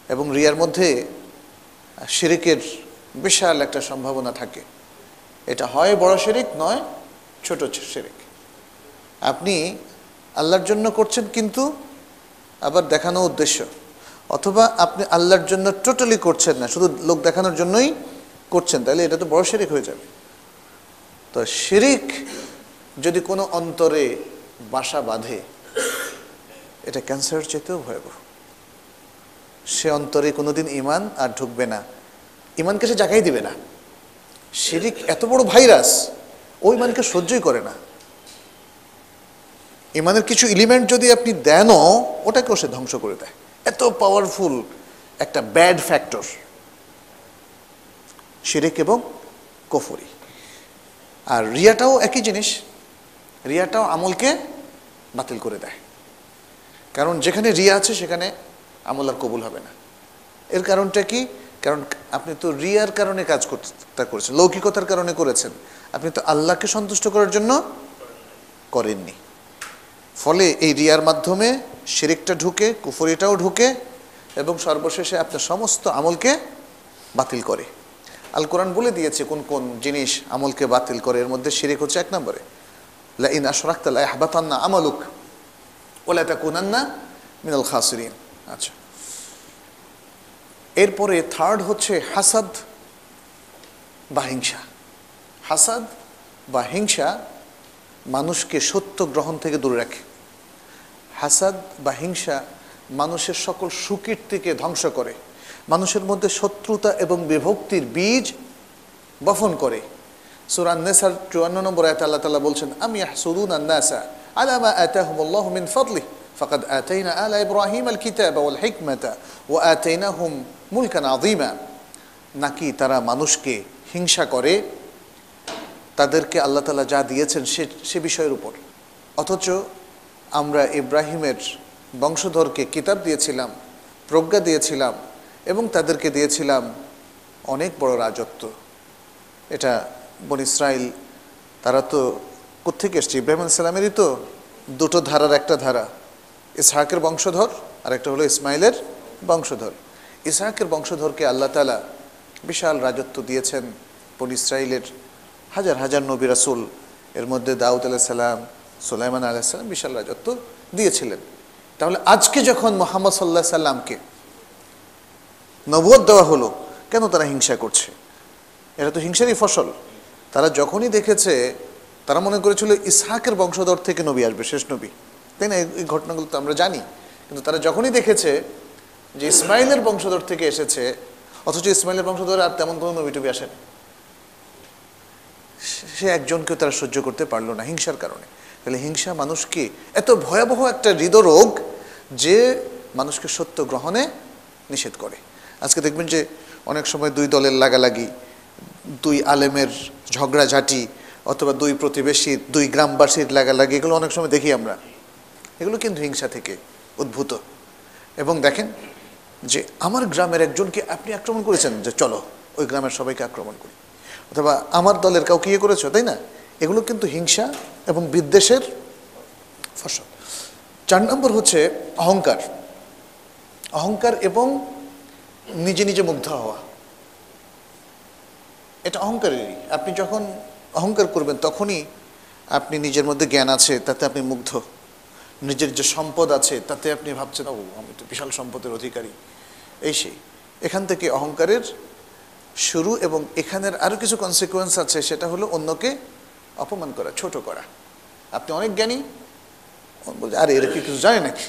এবং রিয়ার মধ্যে শিরিকের বিশাল একটা সম্ভাবনা থাকে। এটা হয় বড় শিরিক, নয় ছোট শিরিক। আপনি আল্লাহর জন্য করছেন কিন্তু আবার দেখানো উদ্দেশ্য, অথবা আপনি আল্লাহর জন্য টোটালি করছেন না, শুধু লোক দেখানোর জন্যই করছেন, তাহলে এটা তো বড় শিরিক হয়ে যাবে। তো শিরিক যদি কোনো অন্তরে বাসা বাঁধে, এটা ক্যান্সারের চেয়েতেও ভয়াবহ। সে অন্তরে কোনোদিন ঈমান আর ঢুকবে না, ঈমানকে সে জাগাই দিবে না। শিরিক এত বড় ভাইরাস, ওই ঈমানকে সহ্যই করে না। ঈমানের কিছু এলিমেন্ট যদি আপনি দেনও, ওটাকেও সে ধ্বংস করে দেয়। এত পাওয়ারফুল একটা ব্যাড ফ্যাক্টর শিরিক এবং কুফরি। আর রিয়াটাও একই জিনিস, রিয়াটাও আমলকে বাতিল করে দেয়। কারণ যেখানে রিয়া আছে সেখানে আমল আর কবুল হবে না। এর কারণটা কি? কারণ আপনি তো রিয়ার কারণে কাজ করেছেন, লৌকিকতার কারণে করেছেন, আপনি তো আল্লাহকে সন্তুষ্ট করার জন্য করেননি। ফলে এই রিয়ার মাধ্যমে শিরিকটা ঢুকে, কুফরিটাও ঢুকে, এবং সর্বশেষে আপনার সমস্ত আমলকে বাতিল করে। আল কোরআন বলে দিয়েছে কোন কোন জিনিস আমলকে বাতিল করে। এর মধ্যে শিরিক হচ্ছে 1 নম্বরে, লা ইন আশরাকতা লা ইয়াহবাতান্না আমালুক ওয়া লা তাকুনান্না মিনাল খাসিরিন। আচ্ছা, এরপরে থার্ড হচ্ছে হাসাদ বা হিংসা। হাসাদ বা হিংসা মানুষকে সত্য গ্রহণ থেকে দূরে রাখে। হাসাদ বা হিংসা মানুষের সকল সুকীর্তিকে ধ্বংস করে, মানুষের মধ্যে শত্রুতা এবং বিভক্তির বীজ বপন করে। সূরা আন-নিসার 54 নম্বর আয়াতে আল্লাহ তাআলা বলছেন, আম ইয়াহসুদুনা আন-নাসা আলা মা আতাহুমুল্লাহু মিন ফাদলিহি ফাকাদ আতাইনা আলা ইব্রাহিম আল কিতাবা ওয়াল হিকমাতা ওয়া আতাইনাহুম মুলকান আযীমা। নাকি তারা মানুষকে হিংসা করে তাদেরকে আল্লাহ তাআলা যা দিয়েছেন সে বিষয়ের উপর, অথচ আমরা ইব্রাহিমের বংশধরকে কিতাব দিয়েছিলাম, প্রজ্ঞা দিয়েছিলাম, এবং তাদেরকে দিয়েছিলাম অনেক বড় রাজত্ব। এটা বনী ইসরাইল, তারা তো কোত্থেকে এসছে? ইব্রাহিম আলাইহিস সালামেরই তো 2টো ধারার একটা ধারা, ইসহাকের বংশধর আর একটা হলো ইসমাইলের বংশধর। ইসহাকের বংশধরকে আল্লাহ তাআলা বিশাল রাজত্ব দিয়েছেন। বনী ইসরাইলের হাজার হাজার নবী রাসূল, এর মধ্যে দাউদ আলাইহিস সালাম, সুলাইমান আলাইহিস সালাম বিশাল রাজত্ব দিয়েছিলেন। তাহলে আজকে যখন মুহাম্মদ সাল্লাল্লাহু আলাইহি সাল্লামকে নবুয়ত দেওয়া হলো, কেন তারা হিংসা করছে? এটা তো হিংসারই ফসল। তারা যখনই দেখেছে, তারা মনে করেছিল ইসহাকের বংশধর থেকে নবী আসবে, শেষ নবী, তাই না? এই ঘটনাগুলো তো আমরা জানি। কিন্তু তারা যখনই দেখেছে যে ইসমাইলের বংশধর থেকে এসেছে, অথচ ইসমাইলের বংশধর আর তেমন কোনো নবী টবি আসেনি, সে একজনকেও তারা সহ্য করতে পারলো না হিংসার কারণে। তাহলে হিংসা মানুষকে এত ভয়াবহ একটা হৃদরোগ যে মানুষকে সত্য গ্রহণে নিষেধ করে। আজকে দেখবেন যে অনেক সময় দুই দলের লাগালাগি, দুই আলেমের ঝগড়াঝাটি, অথবা দুই প্রতিবেশীর, দুই গ্রামবাসীর লাগালাগি, এগুলো অনেক সময় দেখি আমরা। এগুলো কিন্তু হিংসা থেকে উদ্ভূত। এবং দেখেন যে আমার গ্রামের একজনকে আপনি আক্রমণ করেছেন, যে চলো ওই গ্রামের সবাইকে আক্রমণ করি, অথবা আমার দলের কাউকে ইয়ে করেছো, তাই না? এগুলো কিন্তু হিংসা এবং বিদ্বেষের ফসল। 4 নম্বর হচ্ছে অহংকার। অহংকার এবং নিজে নিজে মুগ্ধ হওয়া, এটা অহংকারেরই। আপনি যখন অহংকার করবেন তখনই আপনি নিজের মধ্যে জ্ঞান আছে তাতে আপনি মুগ্ধ, নিজের যে সম্পদ আছে তাতে আপনি ভাবছেন ও আমি তো বিশাল সম্পদের অধিকারী, এই সেই। এখান থেকে অহংকারের শুরু। এবং এখানের আরও কিছু কনসিকুয়েন্স আছে, সেটা হলো অন্যকে অপমান করা, ছোট করা। আপনি অনেক জ্ঞানী, বলছে আরে এরা কি কিছু জানে নাকি,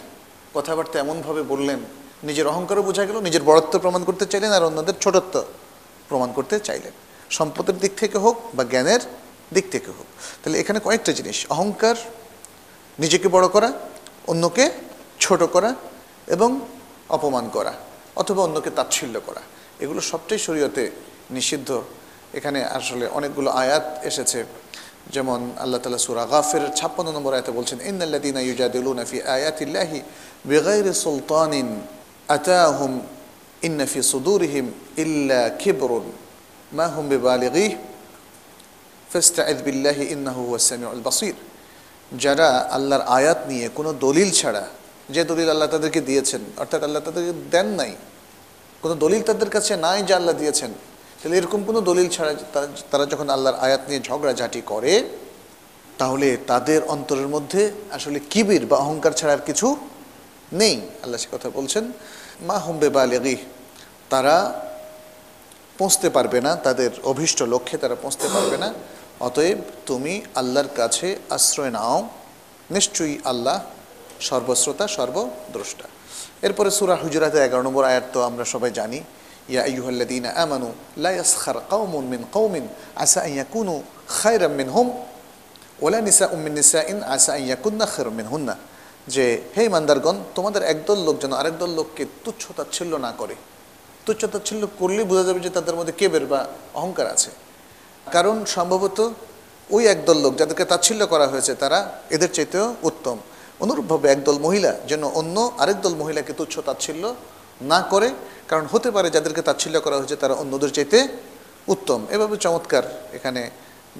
কথাবার্তা এমনভাবে বললেন, নিজের অহংকারও বোঝা গেল, নিজের বড়ত্ব প্রমাণ করতে চাইলেন, আর অন্যদের ছোটত্ব প্রমাণ করতে চাইলেন, সম্পদের দিক থেকে হোক বা জ্ঞানের দিক থেকে হোক। তাহলে এখানে কয়েকটা জিনিস: অহংকার, নিজেকে বড় করা, অন্যকে ছোট করা এবং অপমান করা অথবা অন্যকে তাচ্ছিল্য করা, এগুলো সবটাই শরীয়তে নিষিদ্ধ। এখানে আসলে অনেকগুলো আয়াত এসেছে, যেমন আল্লাহ তাআলা সূরা গাফির 56 নম্বর আয়াতে বলছেন, ইন্নাল্লাযীনা ইউজাদিলুনা ফি আয়াতিল্লাহি বিগাইরি সুলতানিন আতাহুম ইন্না ফি সুদুরিহিম ইল্লা কিবরুন মা হুম বিবালিগিহি ফাস্তাইয বিল্লাহি ইন্নাহু হুয়াস সামিউল বাসীর। যারা আল্লাহর আয়াত নিয়ে কোনো দলিল ছাড়া, যে দলিল আল্লাহ তাদেরকে দিয়েছেন, অর্থাৎ আল্লাহ তাদেরকে দেন নাই, কোনো দলিল তাদের কাছে নাই যা আল্লাহ দিয়েছেন, তাহলে এরকম কোনো দলিল ছাড়া তারা যখন আল্লাহর আয়াত নিয়ে ঝগড়াঝাটি করে, তাহলে তাদের অন্তরের মধ্যে আসলে কিবির বা অহংকার ছাড়া আর কিছু নেই। আল্লাহ সে কথা বলছেন, মা হুম বিবালিগিহি, তারা পৌঁছতে পারবে না, তাদের অভীষ্ট লক্ষ্যে তারা পৌঁছতে পারবে না। অতএব তুমি আল্লাহর কাছে আশ্রয় নাও, নিশ্চয়ই আল্লাহ সর্বশ্রোতা সর্বদ্রষ্টা। এরপরে সূরা হুজুরাতের 11 নম্বর আয়াত তো আমরা সবাই জানি, ইয়া আইয়ুহাল্লাযীনা আমানু লা ইয়াসখার কওমুন মিন কওমিন আসা আন ইয়াকুনু খায়রাম মিনহুম ওয়ালা নিসাউম মিন নিসাইন আসা আন ইয়াকুননা খায়রাম মিনহুন্না, যে হে ইমানদারগণ, তোমাদের একদল লোক যেন আরেকদল লোককে তুচ্ছ-তাচ্ছিল্য না করে। তুচ্ছ-তাচ্ছিল্য করলেই বোঝা যাবে যে তাদের মধ্যে কেবের বা অহংকার আছে, কারণ সম্ভবত ওই একদল লোক যাদেরকে তাচ্ছিল্য করা হয়েছে তারা এদের চাইতেও উত্তম। অনুরূপভাবে একদল মহিলা যেন অন্য আরেক দল মহিলাকে তুচ্ছ তাচ্ছিল্য না করে, কারণ হতে পারে যাদেরকে তাচ্ছিল্য করা হয়েছে তারা অন্যদের চাইতে উত্তম। এভাবে চমৎকার এখানে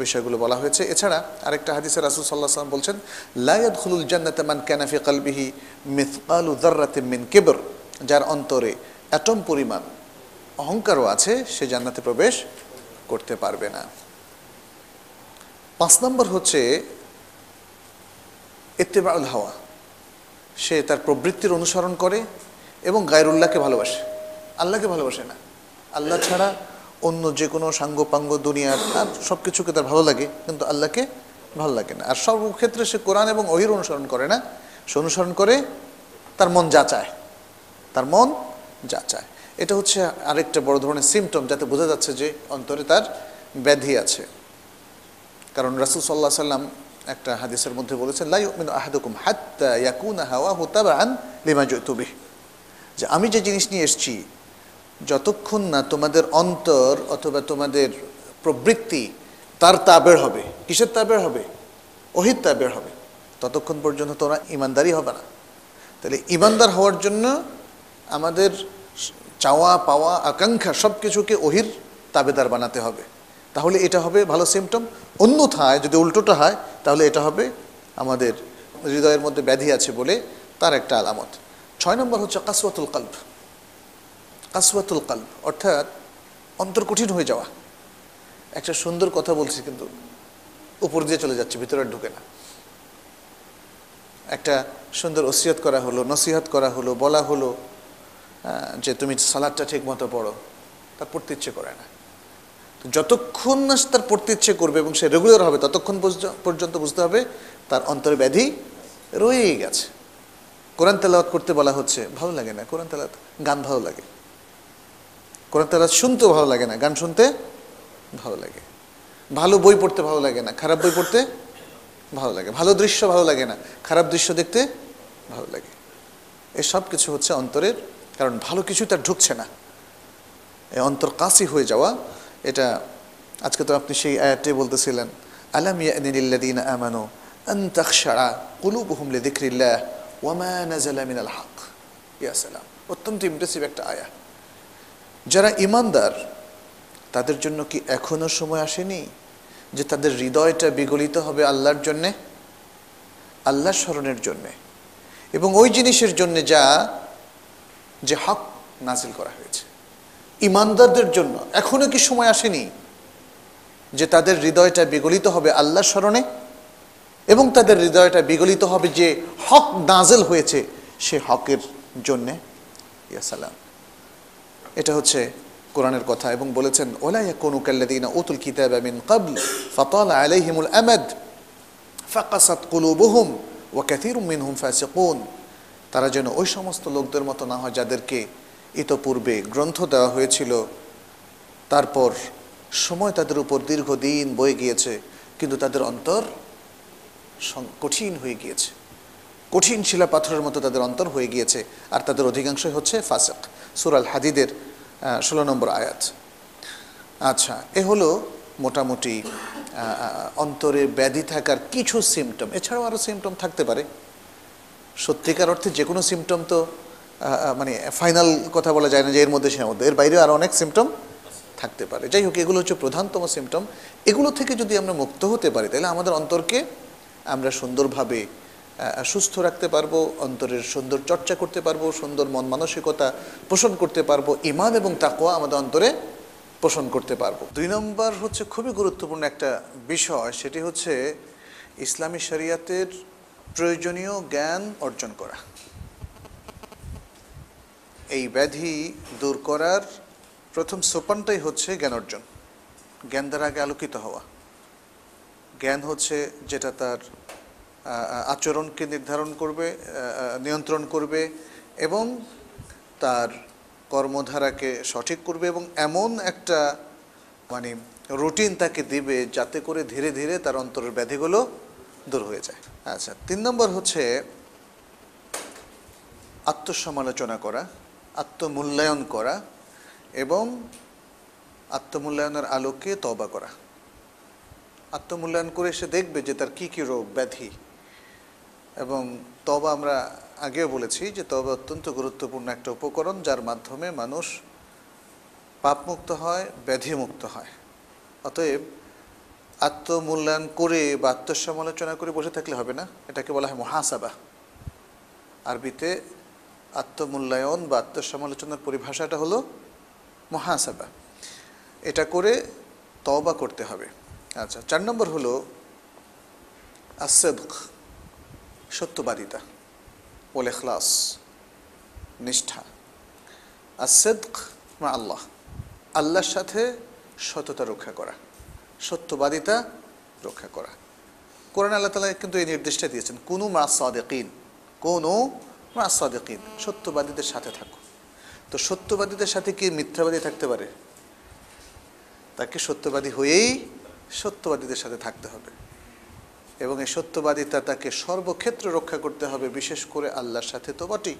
বিষয়গুলো বলা হয়েছে। এছাড়া আরেকটা হাদিসে রাসূল সাল্লাল্লাহু আলাইহি ওয়াসাল্লাম বলছেন, লা ইয়াদখুলুল জান্নাতা মান কানা ফি কলবিহি মিসকালু যাররাতিন মিন কিবর, যার অন্তরে অ্যাটম পরিমাণ অহংকারও আছে সে জান্নাতে প্রবেশ করতে পারবে না। 5 নম্বর হচ্ছে ইত্তিবাউল হাওয়া, সে তার প্রবৃত্তির অনুসরণ করে এবং গায়রুল্লাহকে ভালোবাসে, আল্লাহকে ভালোবাসে না। আল্লাহ ছাড়া অন্য যে কোনো সাঙ্গপাঙ্গ দুনিয়ার আর সব কিছুকে তার ভালো লাগে, কিন্তু আল্লাহকে ভালো লাগে না। আর সর্বক্ষেত্রে সে কোরআন এবং ওহীর অনুসরণ করে না, সে অনুসরণ করে তার মন যা চায়, তার মন যা চায়। এটা হচ্ছে আরেকটা বড় ধরনের সিমটম, যাতে বোঝা যাচ্ছে যে অন্তরে তার ব্যাধি আছে। কারণ রাসূল সাল্লাল্লাহু আলাইহি ওয়াসাল্লাম একটা হাদিসের মধ্যে বলেছেন, লা ইউমিনু আহাদুকুম হাত্তা ইয়াকুনা হাওয়াহু তাবআন লিমা জিতু বিহি, যে আমি যে জিনিস নিয়ে এসেছি যতক্ষণ না তোমাদের অন্তর অথবা তোমাদের প্রবৃত্তি তার তাবের হবে। কিসের তাবের হবে? ওহীর তাবের হবে, ততক্ষণ পর্যন্ত তোমরা ইমানদারই হবে না। তাহলে ইমানদার হওয়ার জন্য আমাদের চাওয়া পাওয়া আকাঙ্ক্ষা সব কিছুকে ওহীর তাবেদার বানাতে হবে, তাহলে এটা হবে ভালো সিমটম। অন্যথায় যদি উল্টোটা হয় তাহলে এটা হবে আমাদের হৃদয়ের মধ্যে ব্যাধি আছে বলে তার একটা আলামত। 6 নম্বর হচ্ছে কাসওয়াতুল কলব। কাসওয়াতুল কলব অর্থাৎ অন্তর কঠিন হয়ে যাওয়া। একটা সুন্দর কথা বলছি কিন্তু উপর দিয়ে চলে যাচ্ছে, ভিতরে ঢুকে না। একটা সুন্দর ওসিয়ত করা হলো, নসিহত করা হলো, বলা হলো যে তুমি সালাদটা ঠিক মতো পড়ো, তার পড়তে ইচ্ছে করে না। তো যতক্ষণ না তার পড়তে ইচ্ছে করবে এবং সে রেগুলার হবে ততক্ষণ পর্যন্ত বুঝতে হবে তার অন্তরে ব্যাধি রয়েই গেছে। কোরআন তেলাওয়াত করতে বলা হচ্ছে, ভালো লাগে না কোরআন তেলাওয়াত, গান ভালো লাগে। কোরআন তেলাওয়াত শুনতেও ভালো লাগে না, গান শুনতে ভালো লাগে। ভালো বই পড়তে ভালো লাগে না, খারাপ বই পড়তে ভালো লাগে, ভালো দৃশ্য ভালো লাগে না, খারাপ দৃশ্য দেখতে ভালো লাগে। এসব কিছু হচ্ছে অন্তরের, কারণ ভালো কিছু তার ঢুকছে না, এই অন্তর কাসি হয়ে যাওয়া। এটা আজকে তো আপনি সেই আয়াতটি বলতেছিলেন, আলাম ইয়ানি লিল্লাযীনা আমানু আন তাখশা কুলুবুহুম লিযিকরিল্লাহ ওয়া মা নাযালা মিনাল হক। ইয়া সালাম, অত্যন্ত ইমপ্রেসিভ একটা আয়াত। যারা ঈমানদার তাদের জন্য কি এখনো সময় আসেনি যে তাদের হৃদয়টা বিগলিত হবে আল্লাহর জন্যে, আল্লাহর স্মরণের জন্যে, এবং ওই জিনিসের জন্যে যে হক নাজিল করা হয়েছে। ঈমানদারদের জন্য এখনো কি সময় আসেনি যে তাদের হৃদয়টা বিগলিত হবে আল্লাহর স্মরণে, এবং তাদের হৃদয়টা বিগলিত হবে যে হক নাজিল হয়েছে সে হকের জন্যে। ইয়া সালাম, এটা হচ্ছে কোরআনের কথা। এবং বলেছেন ওয়ালা ইয়াকুনু কাল্লাযীনা উতুল কিতাবা মিন ক্বাবল ফাতালা আলাইহিমুল আমাদ ফাকাসাত কুলুবুহুম ওয়া কাসীরুম মিনহুম ফাসিকুন। তারা যেন ওই সমস্ত লোকদের মতো না হয় যাদেরকে ইতপূর্বে গ্রন্থ দেওয়া হয়েছিল, তারপর সময় তাদের উপর দীর্ঘদিন বয়ে গিয়েছে, কিন্তু তাদের অন্তর কঠিন হয়ে গিয়েছে, কঠিন শিলা পাথরের মতো তাদের অন্তর হয়ে গিয়েছে, আর তাদের অধিকাংশই হচ্ছে ফাসিক। সূরা আল হাদিদের 16 নম্বর আয়াত। আচ্ছা, এ হলো মোটামুটি অন্তরে ব্যাধি থাকার কিছু সিমটম। এছাড়াও আরও সিমটম থাকতে পারে। সত্যিকার অর্থে যে কোনো সিমটম তো মানে ফাইনাল কথা বলা যায় না যে এর মধ্যে সীমাবদ্ধ, এর বাইরেও আরও অনেক সিমটম থাকতে পারে। যাই হোক, এগুলো হচ্ছে প্রধানতম সিমটম। এগুলো থেকে যদি আমরা মুক্ত হতে পারি তাহলে আমাদের অন্তরকে আমরা সুন্দরভাবে সুস্থ রাখতে পারবো, অন্তরের সুন্দর চর্চা করতে পারবো, সুন্দর মন মানসিকতা পোষণ করতে পারবো, ঈমান এবং তাকওয়া আমাদের অন্তরে পোষণ করতে পারবো। 2 নম্বর হচ্ছে খুবই গুরুত্বপূর্ণ একটা বিষয়, সেটি হচ্ছে ইসলামী শরিয়াতের প্রয়োজনীয় জ্ঞান অর্জন করা। এই ব্যাধি দূর করার প্রথম সোপানটাই হচ্ছে জ্ঞান অর্জন, জ্ঞান দ্বারা আগে আলোকিত হওয়া। জ্ঞান হচ্ছে যেটা তার আচরণকে নির্ধারণ করবে, নিয়ন্ত্রণ করবে, এবং তার কর্মধারাকে সঠিক করবে, এবং এমন একটা মানে রুটিন তাকে দিবে যাতে করে ধীরে ধীরে তার অন্তরের ব্যাধিগুলো দূর হয়ে যায়। আচ্ছা, 3 নম্বর হচ্ছে আত্মসমালোচনা করা, আত্মমূল্যায়ন করা, এবং আত্মমূল্যায়নের আলোকে তওবা করা। আত্মমূল্যায়ন করে সে দেখবে যে তার কী কী রোগ ব্যাধি, এবং তওবা আমরা আগেও বলেছি যে তওবা অত্যন্ত গুরুত্বপূর্ণ একটা উপকরণ, যার মাধ্যমে মানুষ পাপমুক্ত হয়, ব্যাধিমুক্ত হয়। অতএব আত্মমূল্যায়ন করে বা আত্মসমালোচনা করে বসে থাকলে হবে না, এটাকে বলা হয় মুহাসাবা। আরবিতে আত্মমূল্যায়ন বা আত্মসমালোচনার পরিভাষাটা হলো মুহাসাবা। এটা করে তওবা করতে হবে। আচ্ছা, 4 নম্বর হলো as-sidq, সত্যবাদিতা, ওয়াল ইখলাস, নিষ্ঠা। as-sidq মা আল্লাহ, আল্লাহর সাথে সততা রক্ষা করা, সত্যবাদিতা রক্ষা করা। কোরআন আল্লাহ তাআলা কিন্তু এই নির্দেশটা দিয়েছেন, কুনু মা'আস সাদিকিন, কুনু মা'আস সাদিকিন, সত্যবাদীদের সাথে থাকো। তো সত্যবাদীদের সাথে কি মিথ্যাবাদী থাকতে পারে? তাকে সত্যবাদী হয়েই সত্যবাদীদের সাথে থাকতে হবে, এবং এই সত্যবাদিতা তাকে সর্বক্ষেত্রে রক্ষা করতে হবে, বিশেষ করে আল্লাহর সাথে তো বটেই।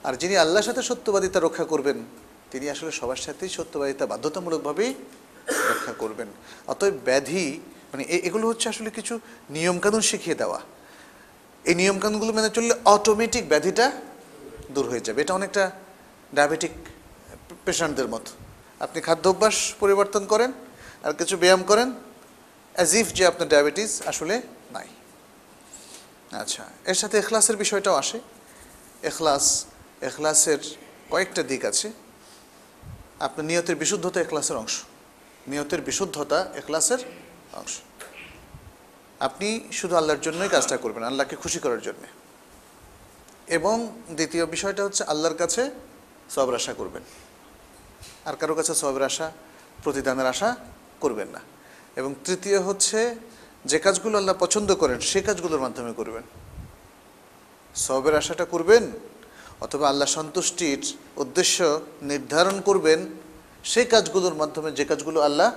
আর যিনি আল্লাহর সাথে সত্যবাদিতা রক্ষা করবেন তিনি আসলে সবার সাথেই সত্যবাদিতা বাধ্যতামূলকভাবেই রক্ষা করবেন। অতএব ব্যাধি মানে এগুলো হচ্ছে আসলে কিছু নিয়মকানুন শিখিয়ে দেওয়া। এই নিয়মকানুনগুলো মেনে চললে অটোমেটিক ব্যাধিটা দূর হয়ে যাবে। এটা অনেকটা ডায়াবেটিক পেশেন্টদের মতো। আপনি খাদ্যাভ্যাস পরিবর্তন করেন আর কিছু ব্যায়াম করেন, অ্যাজ ইফ যে আপনার ডায়াবেটিস আসলে নাই। আচ্ছা, এর সাথে এখলাসের বিষয়টাও আসে। এখলাসের কয়েকটা দিক আছে। আপনার নিয়তের বিশুদ্ধতা এখলাসের অংশ, নিয়তের বিশুদ্ধতা এখলাসের অংশ। আপনি শুধু আল্লাহর জন্যই কাজটা করবেন, আল্লাহকে খুশি করার জন্যে। এবং দ্বিতীয় বিষয়টা হচ্ছে আল্লাহর কাছে সওয়াবের আশা করবেন, আর কারো কাছে সওয়াবের আশা, প্রতিদানের আশা করবেন না। এবং তৃতীয় হচ্ছে যে কাজগুলো আল্লাহ পছন্দ করেন সে কাজগুলোর মাধ্যমে করবেন। সওয়াবের আশাটা করবেন অথবা আল্লাহ সন্তুষ্টির উদ্দেশ্য নির্ধারণ করবেন সেই কাজগুলোর মাধ্যমে যে কাজগুলো আল্লাহ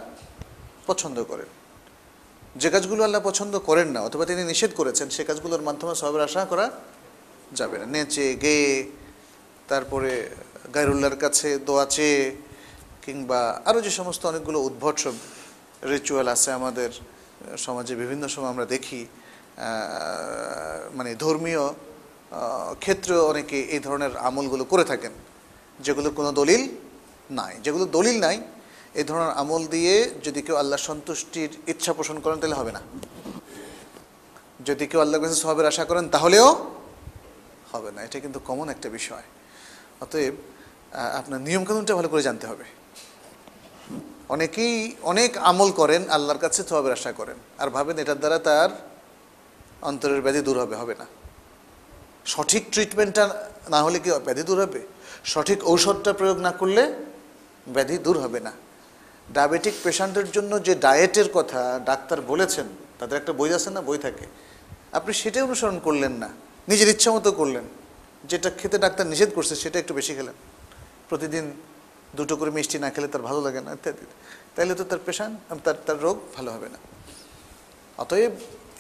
পছন্দ করেন। যে কাজগুলো আল্লাহ পছন্দ করেন না অথবা তিনি নিষেধ করেছেন সে কাজগুলোর মাধ্যমে সওয়াবের আশা করা যাবে না। নেচে গেয়ে, তারপরে গায়রুল্লাহর কাছে দোয়া চেয়ে, কিংবা আরও যে সমস্ত অনেকগুলো উদ্ভট সব রিচুয়াল আছে আমাদের সমাজে বিভিন্ন সময় আমরা দেখি, মানে ধর্মীয় ক্ষেত্রে অনেকে এই ধরনের আমলগুলো করে থাকেন যেগুলোর কোনো দলিল নাই। যেগুলো দলিল নাই এই ধরনের আমল দিয়ে যদি কেউ আল্লাহ সন্তুষ্টির ইচ্ছা পোষণ করেন তাহলে হবে না। যদি কেউ আল্লাহর কাছে সওয়াবের আশা করেন তাহলেও হবে না। এটা কিন্তু কমন একটা বিষয়। অতএব আপনার নিয়মকানুনটা ভালো করে জানতে হবে। অনেকেই অনেক আমল করেন, আল্লাহর কাছে সওয়াবের আশা করেন, আর ভাবেন এটার দ্বারা তার অন্তরের ব্যাধি দূর হবে না। সঠিক ট্রিটমেন্টটা না হলে কি ব্যাধি দূর হবে? সঠিক ঔষধটা প্রয়োগ না করলে ব্যাধি দূর হবে না। ডায়াবেটিক পেশেন্টের জন্য যে ডায়েটের কথা ডাক্তার বলেছেন, তাদের একটা বই আছে না, বই থাকে, আপনি সেটাই অনুসরণ করলেন না, নিজের ইচ্ছা মতো করলেন, যেটা খেতে ডাক্তার নিষেধ করছে সেটা একটু বেশি খেলেন, প্রতিদিন 2টো করে মিষ্টি না খেলে তার ভালো লাগে না ইত্যাদি, তাইলে তো তার তার রোগ ভালো হবে না। অতএব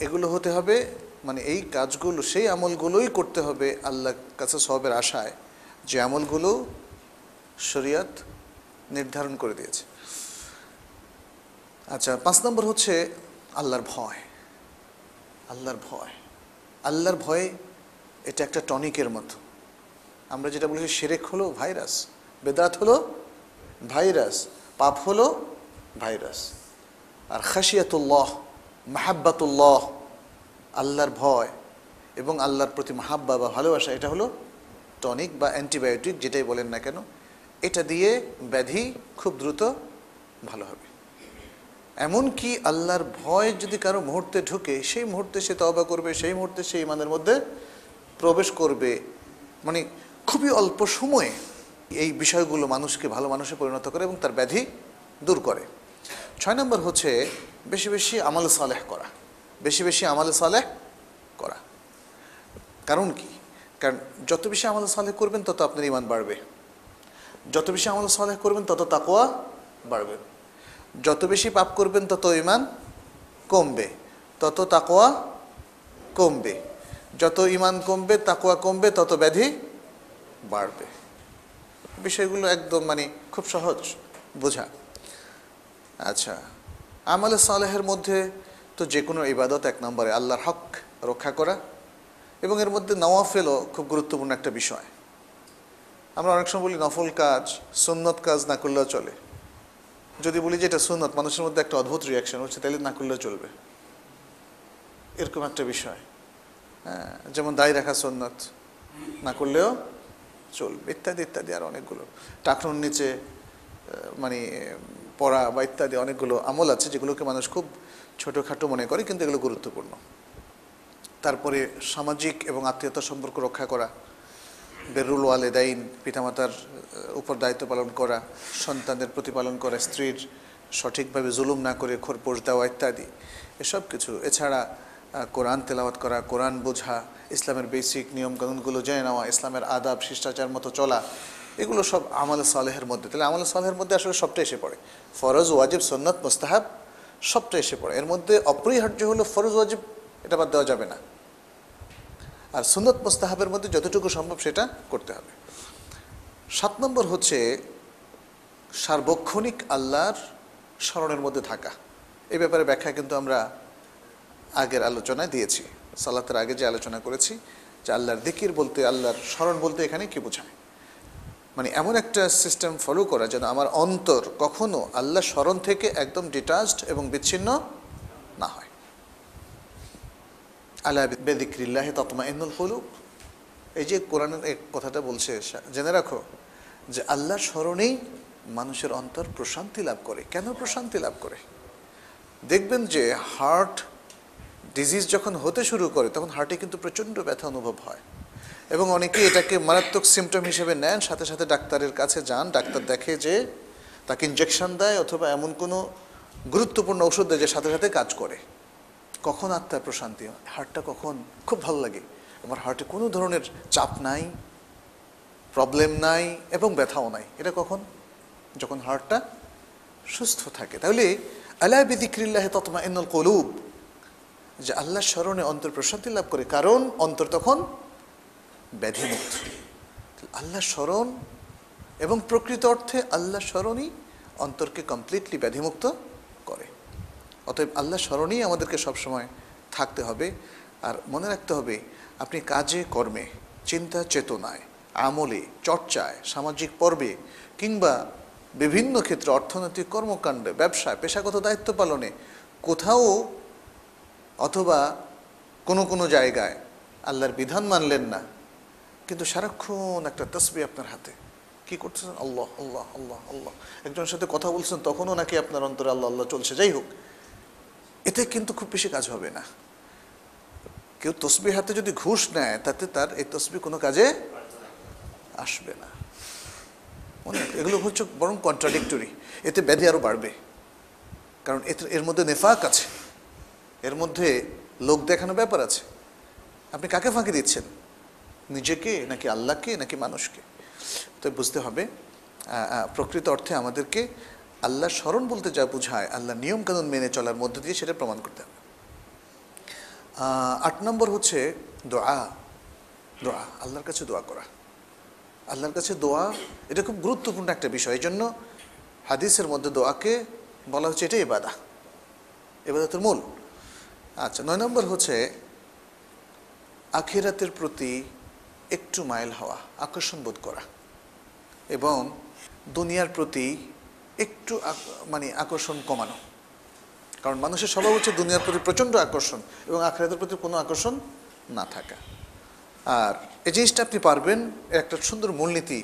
এগুলো হতে হবে, মানে এই কাজগুলো সেই আমলগুলোই করতে হবে আল্লাহর কাছে সওয়াবের আশায়, যে আমলগুলো শরীয়ত নির্ধারণ করে দিয়েছে। আচ্ছা, 5 নম্বর হচ্ছে আল্লাহর ভয়। আল্লাহর ভয়, আল্লাহর ভয় এটা একটা টনিকের মতো। আমরা যেটা বলি শিরক হলো ভাইরাস, বেদাত হলো ভাইরাস, পাপ হলো ভাইরাস, আর খাশিয়াতুল্লাহ, মাহাব্বাতুল্লাহ, আল্লাহর ভয় এবং আল্লাহর প্রতি মাহাব্বা বা ভালোবাসা, এটা হলো টনিক বা অ্যান্টিবায়োটিক, যেটাই বলেন না কেন। এটা দিয়ে ব্যাধি খুব দ্রুত ভালো হবে। এমনকি আল্লাহর ভয় যদি কারো মুহূর্তে ঢুকে, সেই মুহূর্তে সে তওবা করবে, সেই মুহূর্তে সে ঈমানের মধ্যে প্রবেশ করবে। মানে খুবই অল্প সময়ে এই বিষয়গুলো মানুষকে ভালো মানুষে পরিণত করে এবং তার ব্যাধি দূর করে। 6 নম্বর হচ্ছে বেশি বেশি আমল সালেহ করা। বেশি বেশি আমল সালেহ করা। কারণ কি? কারণ যত বেশি আমল সালেহ করবেন তত আপনার ঈমান বাড়বে, যত বেশি আমল সালেহ করবেন তত তাকওয়া বাড়বে, যত বেশি পাপ করবেন তত ঈমান কমবে, তত তাকওয়া কমবে, যত ঈমান কমবে তাকওয়া কমবে তত ব্যাধি বাড়বে। বিষয়গুলো একদম মানে খুব সহজ বোঝা। আচ্ছা, আমলে সালেহের মধ্যে তো যে কোনো ইবাদত 1 নম্বরে আল্লাহর হক রক্ষা করা, এবং এর মধ্যে নওয়াফেলও খুব গুরুত্বপূর্ণ একটা বিষয়। আমরা অনেক সময় বলি নফল কাজ, সুন্নত কাজ না করলেও চলে। যদি বলি যে এটা সুন্নত, মানুষের মধ্যে একটা অদ্ভুত রিয়াকশন হচ্ছে, তাহলে না করলেও চলবে, এরকম একটা বিষয়। হ্যাঁ, যেমন দাড়ি রাখা সুন্নত, না করলেও চলবে, ইত্যাদি ইত্যাদি। আর অনেকগুলো টাকনুর নিচে মানে পড়া বা ইত্যাদি অনেকগুলো আমল আছে যেগুলোকে মানুষ খুব ছোটোখাটো মনে করে, কিন্তু এগুলো গুরুত্বপূর্ণ। তারপরে সামাজিক এবং আত্মীয়তার সম্পর্ক রক্ষা করা, বিররুল ওয়ালিদাইন, পিতামাতার উপর দায়িত্ব পালন করা, সন্তানদের প্রতিপালন করা, স্ত্রীর সঠিকভাবে জুলুম না করে খোরপোশ দেওয়া ইত্যাদি, এসব কিছু। এছাড়া কোরআন তেলাওয়াত করা, কোরআন বোঝা, ইসলামের বেসিক নিয়মকানুনগুলো জেনে নেওয়া, ইসলামের আদাব শিষ্টাচার মতো চলা, এগুলো সব আমল সালেহের মধ্যে। তাহলে আমল সালেহের মধ্যে আসলে সবটা এসে পড়ে, ফরজ, ওয়াজিব, সুন্নাত, মুস্তাহাব সবটা এসে পড়ে। এর মধ্যে অপরিহার্য হলো ফরজ, ওয়াজিব, এটা বাদ দেওয়া যাবে না। আর সুন্নত মুস্তাহাবের মধ্যে যতটুকু সম্ভব সেটা করতে হবে। 7 নম্বর হচ্ছে সার্বক্ষণিক আল্লাহর স্মরণের মধ্যে থাকা। এই ব্যাপারে ব্যাখ্যা কিন্তু আমরা আগের আলোচনায় দিয়েছি, সালাতের আগে যে আলোচনা করেছি, যে আল্লাহর যিকির বলতে, আল্লাহর স্মরণ বলতে এখানে কি বোঝায়। মানে এমন একটা সিস্টেম ফলো করা যেন আমার অন্তর কখনো আল্লাহর স্মরণ থেকে একদম ডিটাচড এবং বিচ্ছিন্ন না হয়। আলা বিযিকরিল্লাহি তাতমাইন্নুল কুলুব, এই যে কোরআনের এই কথাটা বলছে, জেনে রাখো যে আল্লাহর স্মরণেই মানুষের অন্তর প্রশান্তি লাভ করে। কেন প্রশান্তি লাভ করে? দেখবেন যে হার্ট ডিজিজ যখন হতে শুরু করে তখন হার্টে কিন্তু প্রচণ্ড ব্যথা অনুভব হয়, এবং অনেকে এটাকে মারাত্মক সিমটম হিসেবে নেন, সাথে সাথে ডাক্তারের কাছে যান, ডাক্তার দেখে যে তাকে ইনজেকশন দেয় অথবা এমন কোনো গুরুত্বপূর্ণ ওষুধ দেয় যে সাথে সাথে কাজ করে। কখন আত্মার প্রশান্তি হয়? হার্টটা কখন খুব ভালো লাগে, আমার হার্টে কোনো ধরনের চাপ নাই, প্রবলেম নাই এবং ব্যথাও নাই। এটা কখন? যখন হার্টটা সুস্থ থাকে। তাহলে আলা বিযিকরিল্লাহি তাতমাইন্নুল কুলুব, যে আল্লাহর স্মরণে অন্তর প্রশান্তি লাভ করে, কারণ অন্তর তখন ব্যাধিমুক্ত। আল্লাহর স্মরণ এবং প্রকৃত অর্থে আল্লাহর স্মরণই অন্তরকে কমপ্লিটলি ব্যাধিমুক্ত করে। অতএব আল্লাহর স্মরণেই আমাদেরকে সবসময় থাকতে হবে। আর মনে রাখতে হবে, আপনি কাজে কর্মে, চিন্তা চেতনায়, আমলে, চর্চায়, সামাজিক পর্বে কিংবা বিভিন্ন ক্ষেত্রে অর্থনৈতিক কর্মকাণ্ডে, ব্যবসায়, পেশাগত দায়িত্ব পালনে কোথাও অথবা কোনো কোনো জায়গায় আল্লাহর বিধান মানলেন না, কিন্তু সারাক্ষণ একটা তসবিহ আপনার হাতে, কি করতেছেন? আল্লাহ আল্লাহ আল্লাহ আল্লাহ। একজনের সাথে কথা বলছেন, তখনও নাকি আপনার অন্তরে আল্লাহ আল্লাহ চলছে। যাই হোক, এতে কিন্তু খুব বেশি কাজ হবে না। কেউ তসবিহ হাতে যদি ঘুষ নেয়, তাতে তার এই তসবিহ কোনো কাজে আসবে না। এগুলো হচ্ছে বরং কন্ট্রাডিক্টরি, এতে ব্যাধি আরও বাড়বে। কারণ এর মধ্যে নেফাক আছে, এর মধ্যে লোক দেখানো ব্যাপার আছে। আপনি কাকে ফাঁকি দিচ্ছেন? নিজেকে নাকি আল্লাহকে নাকি মানুষকে? তো বুঝতে হবে, প্রকৃত অর্থে আমাদেরকে আল্লাহর স্মরণ বলতে যা বোঝায়, আল্লাহর নিয়ম কানুন মেনে চলার মধ্য দিয়ে সেটা প্রমাণ করতে হবে। 8 নম্বর হচ্ছে দোয়া। দোয়া, আল্লাহর কাছে দোয়া করা। আল্লাহর কাছে দোয়া, এটা খুব গুরুত্বপূর্ণ একটা বিষয়। এই জন্য হাদিসের মধ্যে দোয়াকে বলা হচ্ছে এটা ইবাদত, ইবাদতের মূল। আচ্ছা, 9 নম্বর হচ্ছে আখিরাতের প্রতি একটু মাইল হওয়া, আকর্ষণ বোধ করা, এবং দুনিয়ার প্রতি একটু আকর্ষণ কমানো। কারণ মানুষের স্বভাব হচ্ছে দুনিয়ার প্রতি প্রচণ্ড আকর্ষণ এবং আখিরাতের প্রতি কোনো আকর্ষণ না থাকা। আর এই জিনিসটা আপনি পারবেন, একটা সুন্দর মূলনীতি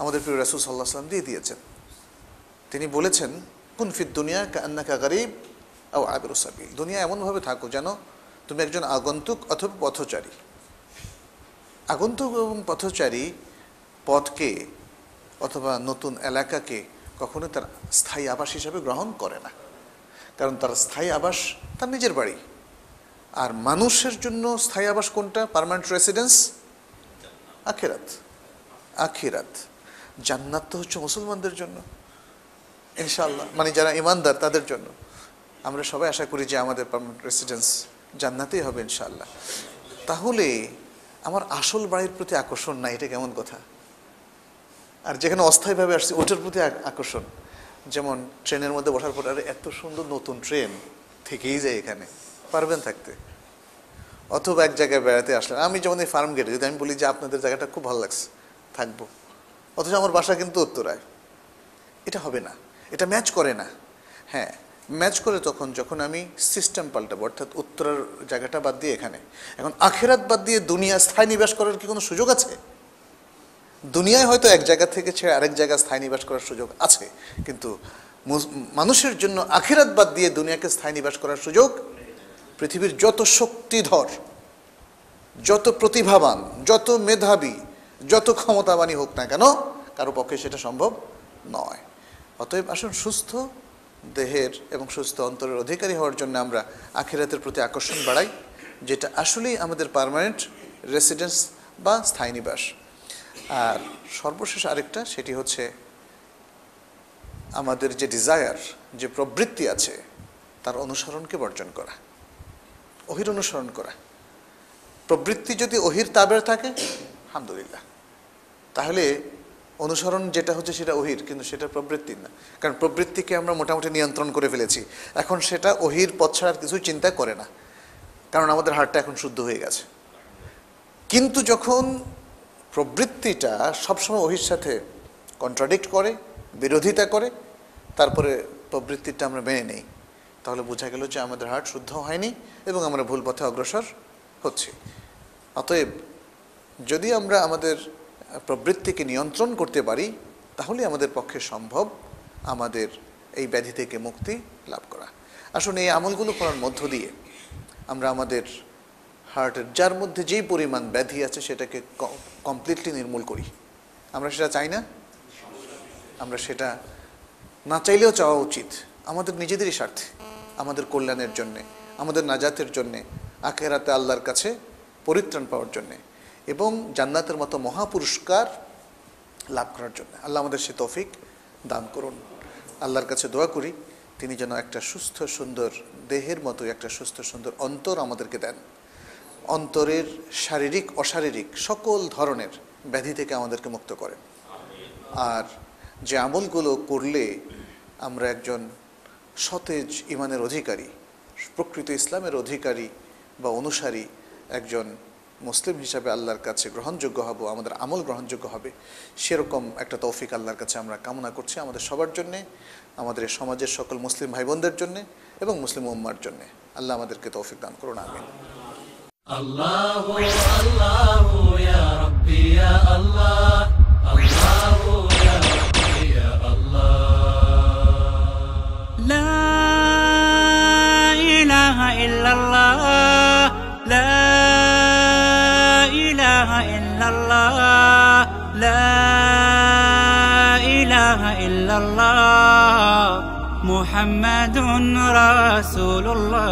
আমাদের প্রিয় রাসূল সাল্লাল্লাহু আলাইহি ওয়াসাল্লাম দিয়ে দিয়েছেন। তিনি বলেছেন, কুন ফিদ দুনিয়া কাআন্নাকা গরীব আও আবিরুস সাবিল। দুনিয়া এমনভাবে থাকো যেন তুমি একজন আগন্তুক অথবা পথচারী। আগন্তুক এবং পথচারী পথকে অথবা নতুন এলাকাকে কখনো তার স্থায়ী আবাস হিসাবে গ্রহণ করে না, কারণ তার স্থায়ী আবাস তার নিজের বাড়ি। আর মানুষের জন্য স্থায়ী আবাস কোনটা? পার্মানেন্ট রেসিডেন্স আখিরাত। আখিরাত, জান্নাত তো হচ্ছে মুসলমানদের জন্য ইনশাআল্লাহ, যারা ইমানদার তাদের জন্য। আমরা সবাই আশা করি যে আমাদের পার্মানেন্ট রেসিডেন্স জান্নাতেই হবে ইনশাআল্লাহ। তাহলে আমার আসল বাড়ির প্রতি আকর্ষণ নাই, এটা কেমন কথা? আর যেখানে অস্থায়ীভাবে আসছি ওটার প্রতি আকর্ষণ। যেমন ট্রেনের মধ্যে বসার পর, আরে এত সুন্দর নতুন ট্রেন, থেকেই যায় এখানে, পারবেন থাকতে। অথবা এক জায়গায় বেড়াতে আসলেন, আমি যেমন এই ফার্ম গেটে, যদি আমি বলি যে আপনাদের জায়গাটা খুব ভালো লাগছে, থাকবো, অথচ আমার বাসা কিন্তু উত্তরায়, এটা হবে না, এটা ম্যাচ করে না। হ্যাঁ, ম্যাচ করে তখন যখন আমি সিস্টেম পাল্টাবো, অর্থাৎ উত্তরার জায়গাটা বাদ দিয়ে এখানে। এখন আখিরাত বাদ দিয়ে দুনিয়া স্থায়ী নিবাস করার কি কোনো সুযোগ আছে? দুনিয়ায় হয়তো এক জায়গা থেকে ছেড়ে আরেক জায়গায় স্থায়ী নিবাস করার সুযোগ আছে, কিন্তু মানুষের জন্য আখিরাত বাদ দিয়ে দুনিয়াকে স্থায়ী নিবাস করার সুযোগ পৃথিবীর যত শক্তিধর, যত প্রতিভাবান, যত মেধাবী, যত ক্ষমতাবানই হোক না কেন, কারো পক্ষে সেটা সম্ভব নয়। অতএব আসুন সুস্থ দেহের এবং সুস্থ অন্তরের অধিকারী হওয়ার জন্য আমরা আখিরাতের প্রতি আকর্ষণ বাড়াই, যেটা আসলেই আমাদের পার্মানেন্ট রেসিডেন্স বা স্থায়ী নিবাস। আর সর্বশেষ আরেকটা, সেটি হচ্ছে আমাদের যে ডিজায়ার, যে প্রবৃত্তি আছে, তার অনুসরণকে বর্জন করা, ওহির অনুসরণ করা। প্রবৃত্তি যদি ওহির তাবের থাকে, আলহামদুলিল্লাহ, তাহলে অনুসরণ যেটা হচ্ছে সেটা ওহির, কিন্তু সেটা প্রবৃত্তি না। কারণ প্রবৃত্তিকে আমরা মোটামুটি নিয়ন্ত্রণ করে ফেলেছি, এখন সেটা ওহির পথ ছাড়ার কিছুই চিন্তা করে না, কারণ আমাদের হার্টটা এখন শুদ্ধ হয়ে গেছে। কিন্তু যখন প্রবৃত্তিটা সবসময় ওহির সাথে কন্ট্রাডিক্ট করে, বিরোধিতা করে, তারপরে প্রবৃত্তিটা আমরা মেনে নেই, তাহলে বোঝা গেল যে আমাদের হার্ট শুদ্ধ হয়নি এবং আমরা ভুল পথে অগ্রসর হচ্ছি। অতএব যদি আমরা আমাদের প্রবৃত্তিকে নিয়ন্ত্রণ করতে পারি, তাহলে আমাদের পক্ষে সম্ভব আমাদের এই ব্যাধি থেকে মুক্তি লাভ করা। আসলে এই আমলগুলো করার মধ্য দিয়ে আমরা আমাদের হার্টের, যার মধ্যে যেই পরিমাণ ব্যাধি আছে, সেটাকে কমপ্লিটলি নির্মূল করি। আমরা সেটা চাই না? আমরা সেটা না চাইলেও চাওয়া উচিত, আমাদের নিজেদেরই স্বার্থে, আমাদের কল্যাণের জন্যে, আমাদের নাজাতের জন্যে, আখিরাতে আল্লাহর কাছে পরিত্রাণ পাওয়ার জন্যে এবং জান্নাতের মতো মহাপুরস্কার লাভ করার জন্য। আল্লাহ আমাদের সে তৌফিক দান করুন। আল্লাহর কাছে দোয়া করি তিনি যেন একটা সুস্থ সুন্দর দেহের মতো একটা সুস্থ সুন্দর অন্তর আমাদেরকে দেন, অন্তরের শারীরিক অশারীরিক সকল ধরনের ব্যাধি থেকে আমাদেরকে মুক্ত করেন। আর যে আমলগুলো করলে আমরা একজন সতেজ ইমানের অধিকারী, প্রকৃত ইসলামের অধিকারী বা অনুসারী একজন মুসলিম হিসাবে আল্লাহর কাছে গ্রহণযোগ্য হব, আমাদের আমল গ্রহণযোগ্য হবে, সেরকম একটা তৌফিক আল্লাহর কাছে আমরা কামনা করছি আমাদের সবার জন্যে, আমাদের সমাজের সকল মুসলিম ভাই বোনদের জন্যে এবং মুসলিম উম্মার জন্যে। আল্লাহ আমাদেরকে তৌফিক দান করুন, আমিন। আল্লাহু আল্লাহু ইয়া রাব্বি ইয়া আল্লাহ, আল্লাহু ইয়া রাব্বি ইয়া আল্লাহ। লা ইলাহা ইল্লাল্লাহ, লা ইলাহা ইল্লাল্লাহ, লা ইলাহা ইল্লাল্লাহ, মুহাম্মাদুন রাসূলুল্লাহ।